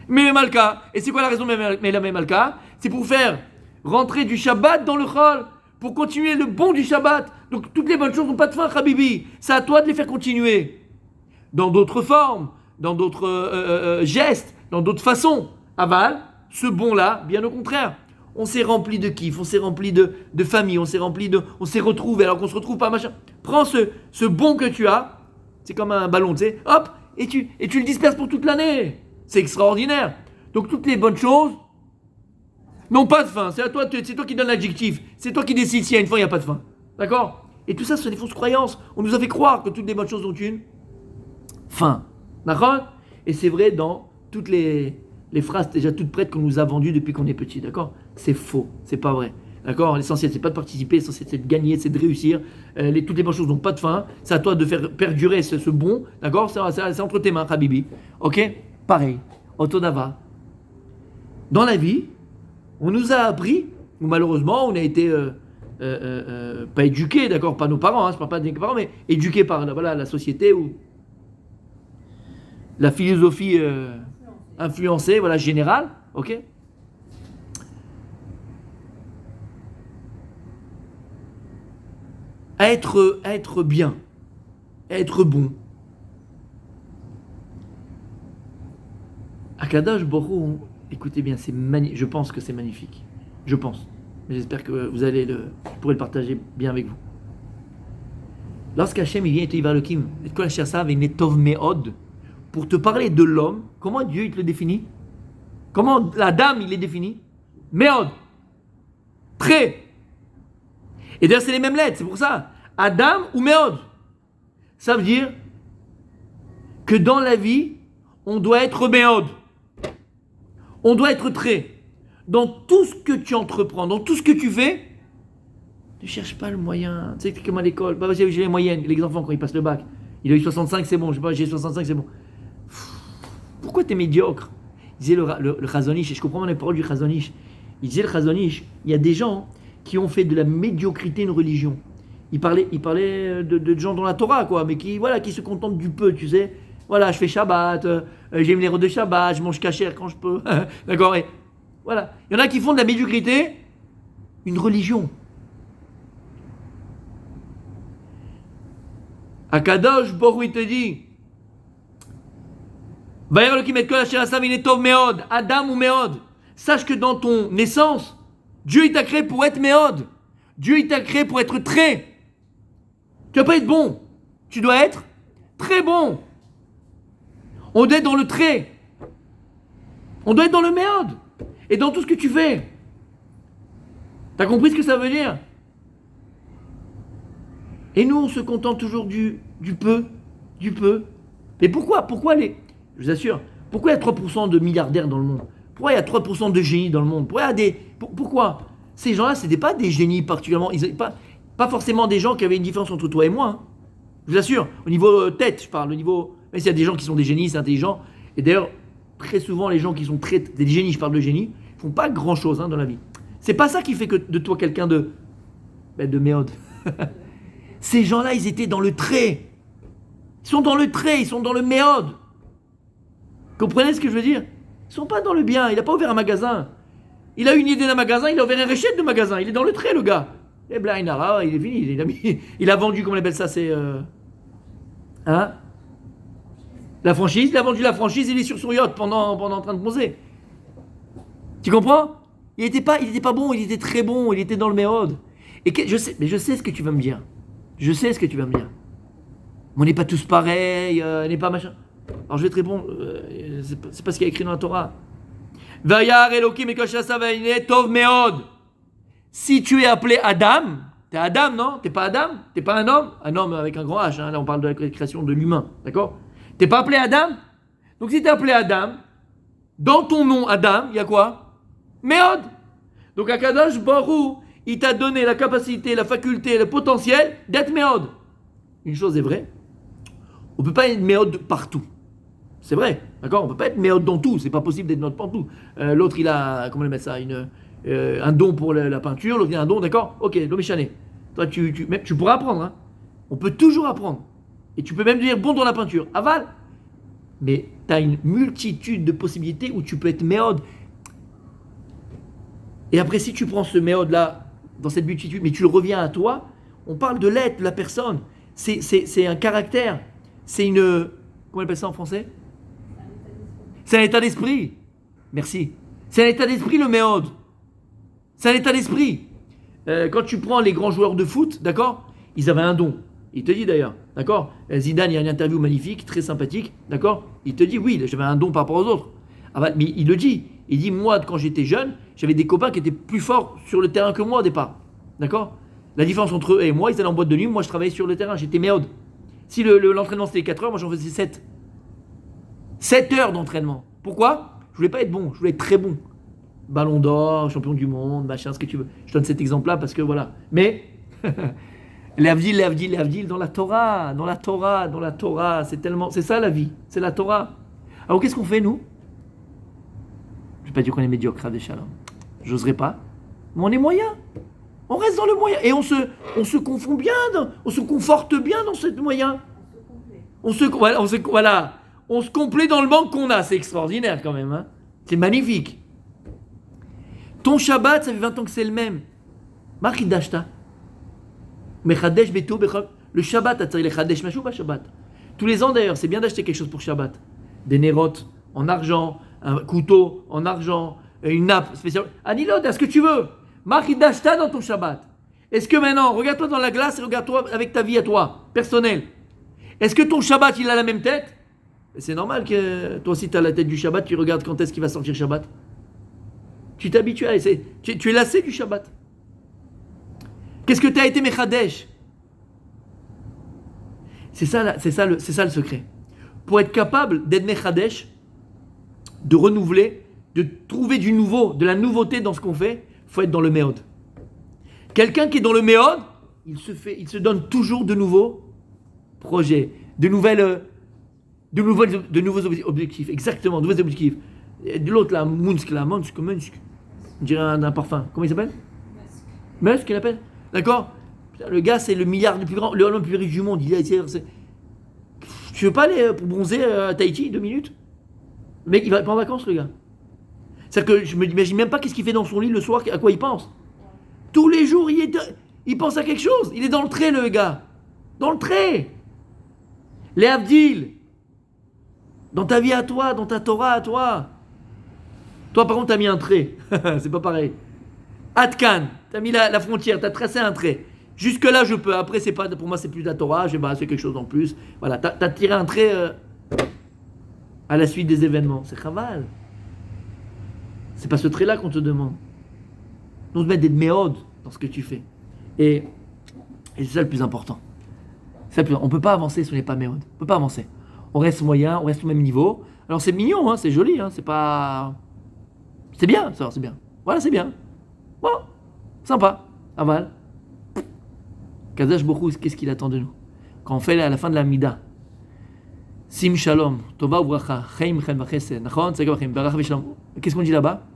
Mais Malka. Et c'est quoi la raison de la Malka? C'est pour faire rentrer du Shabbat dans le Chol. pour continuer le bon du Shabbat. Donc toutes les bonnes choses n'ont pas de fin, Habibi. C'est à toi de les faire continuer. Dans d'autres formes, dans d'autres gestes, dans d'autres façons. Aval, ce bon-là, bien au contraire. On s'est rempli de kiff, on s'est rempli de famille, on s'est retrouvé alors qu'on se retrouve pas, machin. Prends ce bon que tu as, c'est comme un ballon, tu sais, hop, et tu le disperses pour toute l'année. C'est extraordinaire. Donc toutes les bonnes choses n'ont pas de fin. C'est toi qui donne l'adjectif. C'est toi qui décides s'il y a une fin, il n'y a pas de fin. D'accord? Et tout ça, ce sont des fausses croyances. On nous a fait croire que toutes les bonnes choses ont une fin. D'accord? Et c'est vrai dans toutes les phrases déjà toutes prêtes qu'on nous a vendues depuis qu'on est petit. D'accord? C'est faux. C'est pas vrai. D'accord? L'essentiel, c'est pas de participer. L'essentiel, c'est de gagner, c'est de réussir. Toutes les bonnes choses n'ont pas de fin. C'est à toi de faire perdurer ce bon. D'accord? C'est entre tes mains, Habibi. Ok? Pareil. Otodava. Dans la vie, on nous a appris, ou malheureusement, on a été pas éduqués, d'accord, pas nos parents, je ne parle pas des parents, mais éduqués par la société ou la philosophie influencée, générale, ok. À être bien, à être bon. Akadosh Borou, écoutez bien, je pense que c'est magnifique. Je pense. Mais j'espère que vous pourrez le partager bien avec vous. Lorsqu'Hachem vient et vers le Kim, et que Hachem est Tov Meod, pour te parler de l'homme, comment Dieu il te le définit? Comment la dame il est défini? Meod. Très. Et d'ailleurs c'est les mêmes lettres, c'est pour ça. Adam ou Meod. Ça veut dire que dans la vie, on doit être Meod. On doit être très. Dans tout ce que tu entreprends, dans tout ce que tu fais, ne cherche pas le moyen. Tu sais, c'est comme à l'école. Bah, j'ai les moyennes. Les enfants, quand ils passent le bac, il a eu 65, c'est bon. Je sais pas, j'ai 65, c'est bon. Pourquoi tu es médiocre? Il disait le Chazonish, et je comprends les paroles du Chazonish. Il disait le Chazonish, il y a des gens qui ont fait de la médiocrité une religion. Il parlait de gens dans la Torah, quoi, mais qui se contentent du peu, tu sais. Voilà, je fais Shabbat, j'aime les repas de Shabbat, je mange kasher quand je peux. D'accord? Et voilà. Il y en a qui font de la médiocrité une religion. Akadosh Borou il te dit Adam ou Meod. Sache que dans ton naissance, Dieu il t'a créé pour être Meod. Dieu il t'a créé pour être très. Tu ne vas pas être bon. Tu dois être très bon. On doit être dans le trait. On doit être dans le Meod. Et dans tout ce que tu fais. T'as compris ce que ça veut dire? Et nous, on se contente toujours du peu. Du peu. Mais pourquoi je vous assure, pourquoi il y a 3% de milliardaires dans le monde? Pourquoi il y a 3% de génies dans le monde? Pourquoi ces gens-là, ce n'étaient pas des génies particulièrement. Pas forcément des gens qui avaient une différence entre toi et moi. Hein. Je vous assure. Au niveau tête, je parle. Au niveau. Même s'il y a des gens qui sont des génies, c'est intelligent. Et d'ailleurs, très souvent, les gens qui sont des génies, je parle de génies, font pas grand-chose dans la vie. C'est pas ça qui fait que de toi quelqu'un de méode. Ces gens-là, ils étaient dans le trait. Ils sont dans le trait, ils sont dans le méode. Comprenez ce que je veux dire? Ils sont pas dans le bien. Il n'a pas ouvert un magasin. Il a une idée d'un magasin, il a ouvert un réchette de magasin. Il est dans le trait, le gars. Et Blainara, il est fini. Il a vendu, comment on appelle ça? C'est. La franchise, il a vendu la franchise, il est sur son yacht pendant en train de bronzer. Tu comprends? Il était pas bon, il était très bon, il était dans le méode. Et je sais ce que tu vas me dire. Je sais ce que tu vas me dire. Mais on n'est pas tous pareils, on n'est pas machin. Alors je vais te répondre, c'est pas ce qu'il y a écrit dans la Torah. Vayar Elokim ekashasa vayne tov meod. Si tu es appelé Adam, t'es Adam, non? T'es pas Adam? T'es pas un homme avec un grand H, hein? Là on parle de la création de l'humain, d'accord? T'es pas appelé Adam? Donc si t'es appelé Adam, dans ton nom Adam, il y a quoi? Meod. Donc Akadosh Borou, il t'a donné la capacité, la faculté, le potentiel d'être Meod. Une chose est vraie, on peut pas être Meod partout. C'est vrai, d'accord? On peut pas être Meod dans tout, c'est pas possible d'être Meod partout. L'autre il a, comment le mettre ça, un don pour la peinture, l'autre il a un don, d'accord? Ok, l'homéchané. Toi tu pourras apprendre, hein? On peut toujours apprendre. Et tu peux même devenir bon dans la peinture. Aval. Mais tu as une multitude de possibilités où tu peux être méode. Et après, si tu prends ce méode-là, dans cette multitude, mais tu le reviens à toi. On parle de l'être, de la personne. C'est un caractère. C'est une... Comment on appelle ça en français? C'est un état d'esprit. Merci. C'est un état d'esprit, le méode. C'est un état d'esprit. Quand tu prends les grands joueurs de foot, d'accord? Ils avaient un don. Il te dit d'ailleurs, d'accord? Zidane, il y a une interview magnifique, très sympathique, d'accord? Il te dit, oui, j'avais un don par rapport aux autres. Ah bah, mais il le dit. Il dit, moi, quand j'étais jeune, j'avais des copains qui étaient plus forts sur le terrain que moi au départ. D'accord? La différence entre eux et moi, ils étaient en boîte de nuit, moi je travaillais sur le terrain, j'étais méode. Si l'entraînement c'était 4 heures, moi j'en faisais 7. 7 heures d'entraînement. Pourquoi? Je voulais pas être bon, je voulais être très bon. Ballon d'or, champion du monde, machin, ce que tu veux. Je donne cet exemple-là parce que voilà. Mais, l'Avdil, dans la Torah, c'est ça la vie, c'est la Torah. Alors qu'est-ce qu'on fait nous? Je vais pas dire qu'on est médiocre, des Shalom. J'oserais pas. Mais on est moyen. On reste dans le moyen. Et on se confond bien, on se conforte bien dans ce moyen. On se complaît dans le manque qu'on a. C'est extraordinaire quand même. Hein. C'est magnifique. Ton Shabbat, ça fait 20 ans que c'est le même. Machidashta. Mechadesh beto bechol. Le Shabbat, attends, il est Chadesh Mashou pas Shabbat. Tous les ans d'ailleurs, c'est bien d'acheter quelque chose pour Shabbat. Des nérotes en argent, un couteau en argent, une nappe spéciale. Anilod, est-ce que tu veux? Machidashta dans ton Shabbat. Est-ce que maintenant, regarde-toi dans la glace et regarde-toi avec ta vie à toi, personnelle. Est-ce que ton Shabbat, il a la même tête? C'est normal que toi aussi tu as la tête du Shabbat, tu regardes quand est-ce qu'il va sortir Shabbat. Tu t'habitues à essayer. Tu es lassé du Shabbat. Qu'est-ce que tu as été Mechadesh? C'est ça le secret. Pour être capable d'être Mechadesh, de renouveler, de trouver du nouveau, de la nouveauté dans ce qu'on fait, il faut être dans le Méod. Quelqu'un qui est dans le Méod, il se donne toujours de nouveaux projets, de nouveaux objectifs. Exactement, de nouveaux objectifs. De l'autre là, Munsk, on dirait un parfum. Comment il s'appelle? Musk, il appelle. D'accord? Le gars, c'est le milliard le plus grand, le plus riche du monde. Tu veux pas aller pour bronzer à Tahiti 2 minutes? Le mec, il va pas en vacances, le gars. C'est-à-dire que je me imagine même pas qu'est-ce qu'il fait dans son lit le soir, à quoi il pense. Tous les jours, il pense à quelque chose. Il est dans le trait, le gars. Dans le trait. Les Avdil. Dans ta vie à toi, dans ta Torah à toi. Toi, par contre, t'as mis un trait. C'est pas pareil. Atkan, t'as mis la frontière, t'as tracé un trait. Jusque-là, je peux. Après, c'est pas, pour moi, c'est plus de la Torah. C'est quelque chose en plus. Voilà, t'as tiré un trait à la suite des événements. C'est chaval. C'est pas ce trait-là qu'on te demande. On te met des méodes dans ce que tu fais. Et c'est ça le plus important. On peut pas avancer si on n'est pas méode. On peut pas avancer. On reste moyen, on reste au même niveau. Alors c'est mignon, hein, c'est joli, hein, c'est pas... C'est bien, ça, c'est bien. Voilà, c'est bien. Bon, sympa. Aval. Kadosh Baruch Hu, qu'est-ce qu'il attend de nous? Quand on fait à la fin de la Mida, Sim Shalom, Tova Ubracha, Chaim Chen Vachesed, Nachon, Tzedakah Vachim, Barach Veshalom. Qu'est-ce qu'on dit là-bas?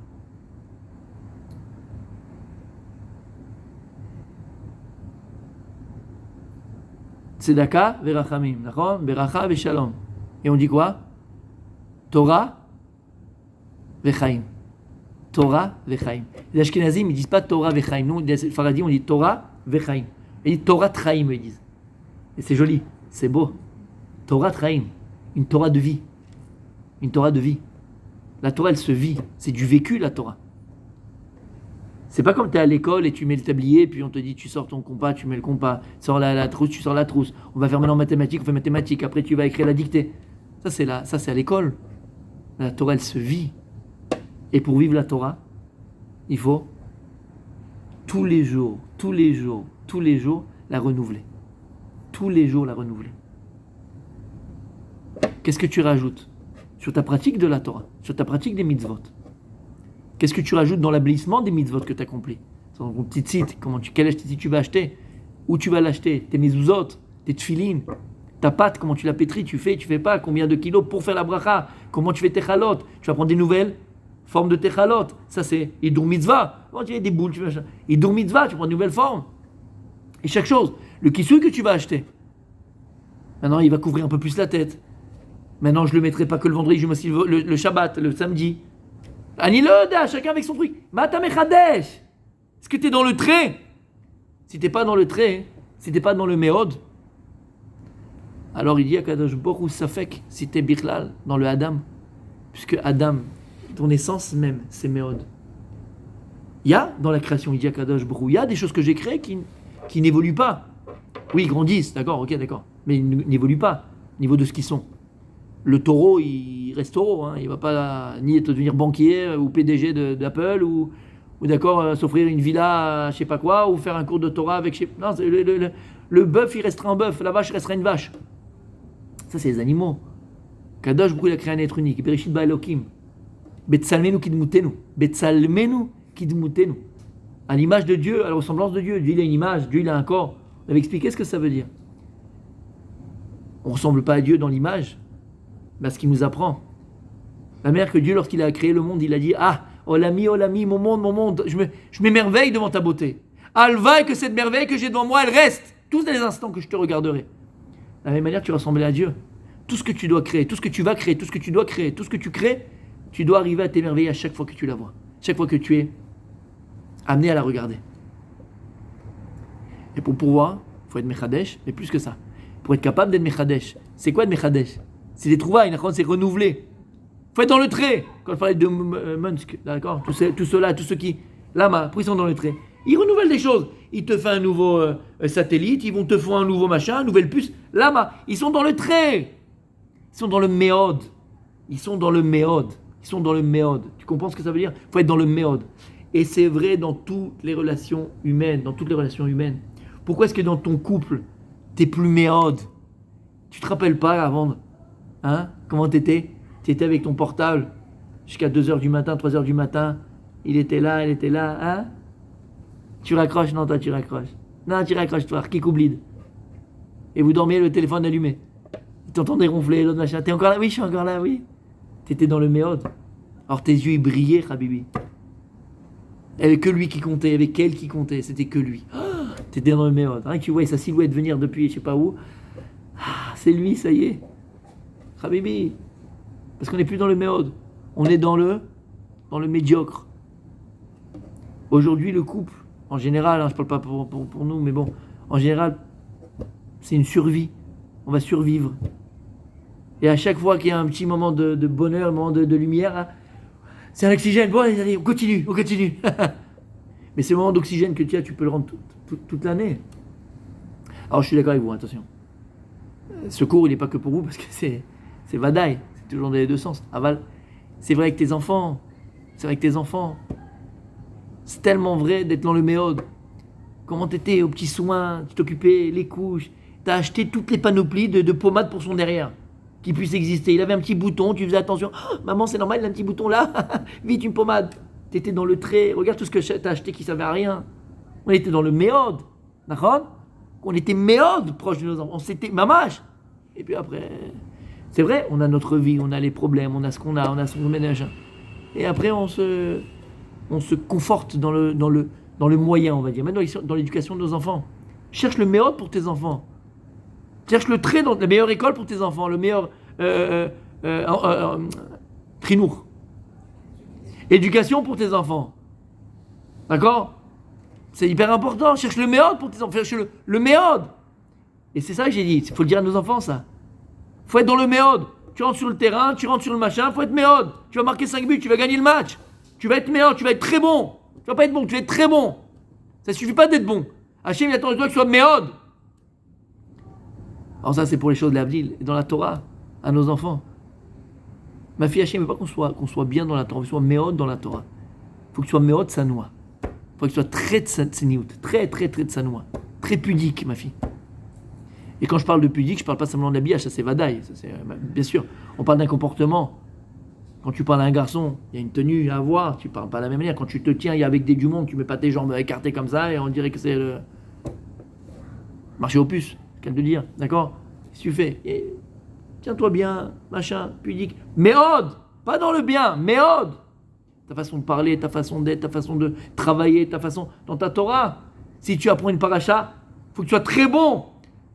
Tzedakah Verachamim, Nachon, Beracha Veshalom. Et on dit quoi? Torah Vechaim. Torah Vechaim. Les Ashkenazim, ils disent pas Torah Vechaim. Nous, les Faradim, on dit Torah Vechaim. Ils disent Torah Traim, ils disent. Et c'est joli, c'est beau. Torah Traim. Une Torah de vie. Une Torah de vie. La Torah, elle se vit. C'est du vécu, la Torah. C'est pas comme tu es à l'école et tu mets le tablier, puis on te dit tu sors ton compas, tu mets le compas. Tu sors la trousse, tu sors la trousse. On va faire maintenant mathématiques, on fait mathématiques. Après, tu vas écrire la dictée. Ça, c'est à l'école. La Torah, elle se vit. Et pour vivre la Torah, il faut tous les jours, la renouveler. Tous les jours, la renouveler. Qu'est-ce que tu rajoutes sur ta pratique de la Torah, sur ta pratique des mitzvot? Qu'est-ce que tu rajoutes dans l'ablissement des mitzvot que tu accomplis? Sur ton petit site, quel site tu vas acheter? Où tu vas l'acheter? Tes mezuzot, tes tfilin, ta pâte, comment tu la pétris? Tu fais pas? Combien de kilos pour faire la bracha? Comment tu fais tes chalot? Tu vas prendre des nouvelles formes de tes chalot. Ça, c'est Hidur Mitzvah. Quand tu as des boules, tu vas Hidur Mitzvah, tu prends une nouvelle forme. Et chaque chose, le kisui que tu vas acheter, maintenant, il va couvrir un peu plus la tête. Maintenant, je ne le mettrai pas que le vendredi, je me aussi le Shabbat, le samedi. Aniloda, chacun avec son truc. Mata Mechadesh. Est-ce que tu es dans le trait? si t'es pas dans le trait, si t'es pas dans le méod, alors il dit à Kadosh Baruch Safek, si t'es Bichlal, dans le Adam, puisque Adam, ton essence même, c'est méod. Il y a dans la création, il dit à Kadosh Baruch, il y a des choses que j'ai créées qui n'évoluent pas. Oui, ils grandissent, d'accord, ok, d'accord, mais ils n'évoluent pas au niveau de ce qu'ils sont. Le taureau, il reste taureau, hein. Il ne va pas ni devenir banquier ou PDG d'Apple ou d'accord, s'offrir une villa, je sais pas quoi, ou faire un cours de Torah avec... Non, le bœuf, il restera un bœuf, la vache restera une vache. Ça, c'est les animaux. Kadosh Baruch Hu, il a créé un être unique. Bereshit ba Elokim. Betsalmenu kidmutenu. Betsalmenu kidmutenu. À l'image de Dieu, à la ressemblance de Dieu. Dieu, il a une image, Dieu, il a un corps. On avait expliqué ce que ça veut dire. On ne ressemble pas à Dieu dans l'image, mais à ce qu'il nous apprend. La mère que Dieu, lorsqu'il a créé le monde, il a dit, ah, oh l'ami, mon monde, je m'émerveille devant ta beauté. Alva, que cette merveille que j'ai devant moi, elle reste tous les instants que je te regarderai. De la même manière, tu ressembles à Dieu. Tout ce que tu dois créer, tout ce que tu vas créer, tout ce que tu dois créer, tout ce que tu crées, tu dois arriver à t'émerveiller à chaque fois que tu la vois. Chaque fois que tu es amené à la regarder. Et pour pouvoir, il faut être Mechadesh, mais plus que ça. Pour être capable d'être Mechadesh. C'est quoi être Mechadesh? C'est des trouvailles, c'est renouveler. Il faut être dans le trait. Quand je parlais de Munsk, d'accord, tous ceux-là, tous ceux qui, là, ils sont dans le trait. Ils renouvellent des choses. Ils te font un nouveau satellite, ils vont te faire un nouveau machin, une nouvelle puce. Là, ils sont dans le trait. Ils sont dans le méod. Ils sont dans le méod. Ils sont dans le méod. Tu comprends ce que ça veut dire? Il faut être dans le méod. Et c'est vrai dans toutes les relations humaines. Dans toutes les relations humaines. Pourquoi est-ce que dans ton couple, t'es plus méod? Tu te rappelles pas avant, hein? Comment t'étais? T'étais avec ton portable jusqu'à 2h du matin, 3h du matin. Il était là, elle était là, hein? Tu raccroches? Non, toi, tu raccroches. Non, tu raccroches, toi, qui oublide. Et vous dormiez le téléphone allumé. T'entendais ronfler, l'autre machin. T'es encore là? Oui, je suis encore là, oui. T'étais dans le méod. Alors tes yeux, ils brillaient, Habibi. Il n'y avait que lui qui comptait, il n'y avait qu'elle qui comptait, c'était que lui. Oh, t'étais dans le méod. Hein, tu vois sa silhouette venir depuis je sais pas où. Ah, c'est lui, ça y est. Habibi. Parce qu'on n'est plus dans le méod. On est dans le médiocre. Aujourd'hui, le couple, en général, je ne parle pas pour nous, mais bon, en général, c'est une survie. On va survivre. Et à chaque fois qu'il y a un petit moment de bonheur, un moment de lumière, hein, c'est un oxygène. Bon, allez, on continue. Mais ce moment d'oxygène que tu as, tu peux le rendre toute l'année. Alors je suis d'accord avec vous, attention. Ce cours, il n'est pas que pour vous, parce que c'est vadaï. C'est toujours dans les deux sens. Aval, c'est vrai avec tes enfants. C'est tellement vrai d'être dans le méod. Comment t'étais aux petits soins, tu t'occupais, les couches. T'as acheté toutes les panoplies de pommade pour son derrière, qui puisse exister. Il avait un petit bouton, tu faisais attention. Oh, maman, c'est normal, il a un petit bouton là. Vite, une pommade. T'étais dans le trait. Regarde tout ce que t'as acheté qui ne servait à rien. On était dans le méod. D'accord? On était méod proche de nos enfants. On s'était mamache. Et puis après, c'est vrai, on a notre vie, on a les problèmes, on a ce qu'on a, on a son ménage. Et après, on se conforte dans le moyen, on va dire. Maintenant, dans l'éducation de nos enfants. Cherche le méod pour tes enfants. Cherche le trait dans la meilleure école pour tes enfants, le meilleur trinour. Éducation pour tes enfants. D'accord? C'est hyper important. Cherche le méod pour tes enfants. Cherche le méod. Et c'est ça que j'ai dit. Il faut le dire à nos enfants, ça. Il faut être dans le méod. Tu rentres sur le terrain, tu rentres sur le machin, il faut être méod. Tu vas marquer 5 buts, tu vas gagner le match. Tu vas être méod, tu vas être très bon. Tu vas pas être bon, tu vas être très bon. Ça ne suffit pas d'être bon. Hachem, il attend de toi que tu sois méod. Alors ça, c'est pour les choses de l'Avdil. Et dans la Torah, à nos enfants. Ma fille Hachem ne veut pas qu'on soit bien dans la Torah, qu'on soit méod dans la Torah. Il faut que tu sois méod sanoua. Il faut que tu sois très tseniout, très tsanoua. Très pudique, ma fille. Et quand je parle de pudique, je ne parle pas simplement d'habillage, ça c'est vadaï. Bien sûr, on parle d'un comportement. Quand tu parles à un garçon, il y a une tenue à avoir, tu ne parles pas de la même manière. Quand tu te tiens, il y a avec du monde, tu ne mets pas tes jambes écartées comme ça et on dirait que c'est le marché aux puces. Qu'à te dire, d'accord? Si tu fais, tiens-toi bien, machin, pudique. Méod, pas dans le bien, méod. Ta façon de parler, ta façon d'être, ta façon de travailler, ta façon dans ta Torah. Si tu apprends une paracha, faut que tu sois très bon.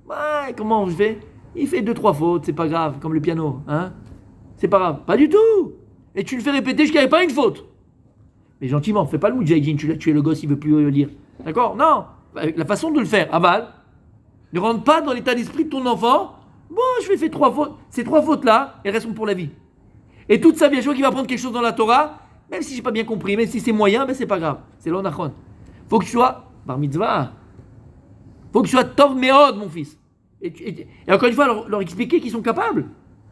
Ouais, comment je fais? Il fait 2-3 fautes, c'est pas grave, comme le piano, hein? C'est pas grave, pas du tout. Et tu le fais répéter jusqu'à pas une faute. Mais gentiment, fais pas le moudjahidine, tu es le gosse, il veut plus lire. D'accord? Non. la façon de le faire, aval, ne rentre pas dans l'état d'esprit de ton enfant. Bon, je vais faire 3 fautes. Ces 3 fautes-là, elles resteront pour la vie. Et toute sa vie, à chaque fois qu'il va apprendre quelque chose dans la Torah, même si j'ai pas bien compris, même si c'est moyen, ben c'est pas grave. C'est l'onachon. Faut que tu sois bar mitzvah. Faut que tu sois tov meod, mon fils. Et encore une fois, leur expliquer qu'ils sont capables.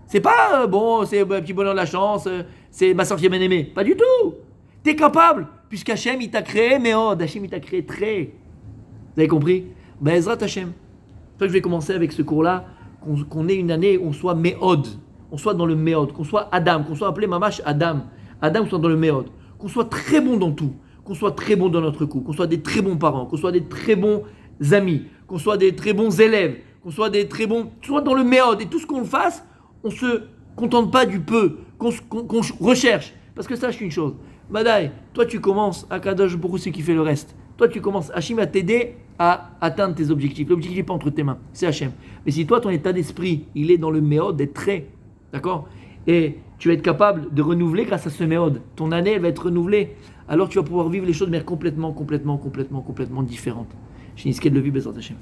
C'est pas, bon, c'est un petit bonheur de la chance, c'est ma sorcière bien-aimée. Pas du tout. T'es capable, puisqu'Hachem, il t'a créé meod. Hachem, il t'a créé très. Vous avez compris? Ben, Ezrat Hachem. C'est pour ça que je vais commencer avec ce cours-là, qu'on ait une année où on soit meod. On soit dans le méod, qu'on soit Adam, qu'on soit appelé Mamash Adam. Adam, qu'on soit dans le méod. Qu'on soit très bon dans tout. Qu'on soit très bon dans notre coup. Qu'on soit des très bons parents. Qu'on soit des très bons amis. Qu'on soit des très bons élèves. Qu'on soit des très bons. Soit dans le méod. Et tout ce qu'on fasse, on se contente pas du peu. Qu'on recherche. Parce que sache une chose. Badaï, toi tu commences. Akadosh Baruch Hu, c'est qui fait le reste. Toi tu commences. Hachim va t'aider à atteindre tes objectifs. L'objectif n'est pas entre tes mains. C'est Hachem. Mais si toi, ton état d'esprit, il est dans le méod, d'être très. D'accord? Et tu vas être capable de renouveler grâce à ce méode. Ton année elle va être renouvelée. Alors tu vas pouvoir vivre les choses mais complètement différentes. Je n'ai de le vivre, Bezrat Hashem.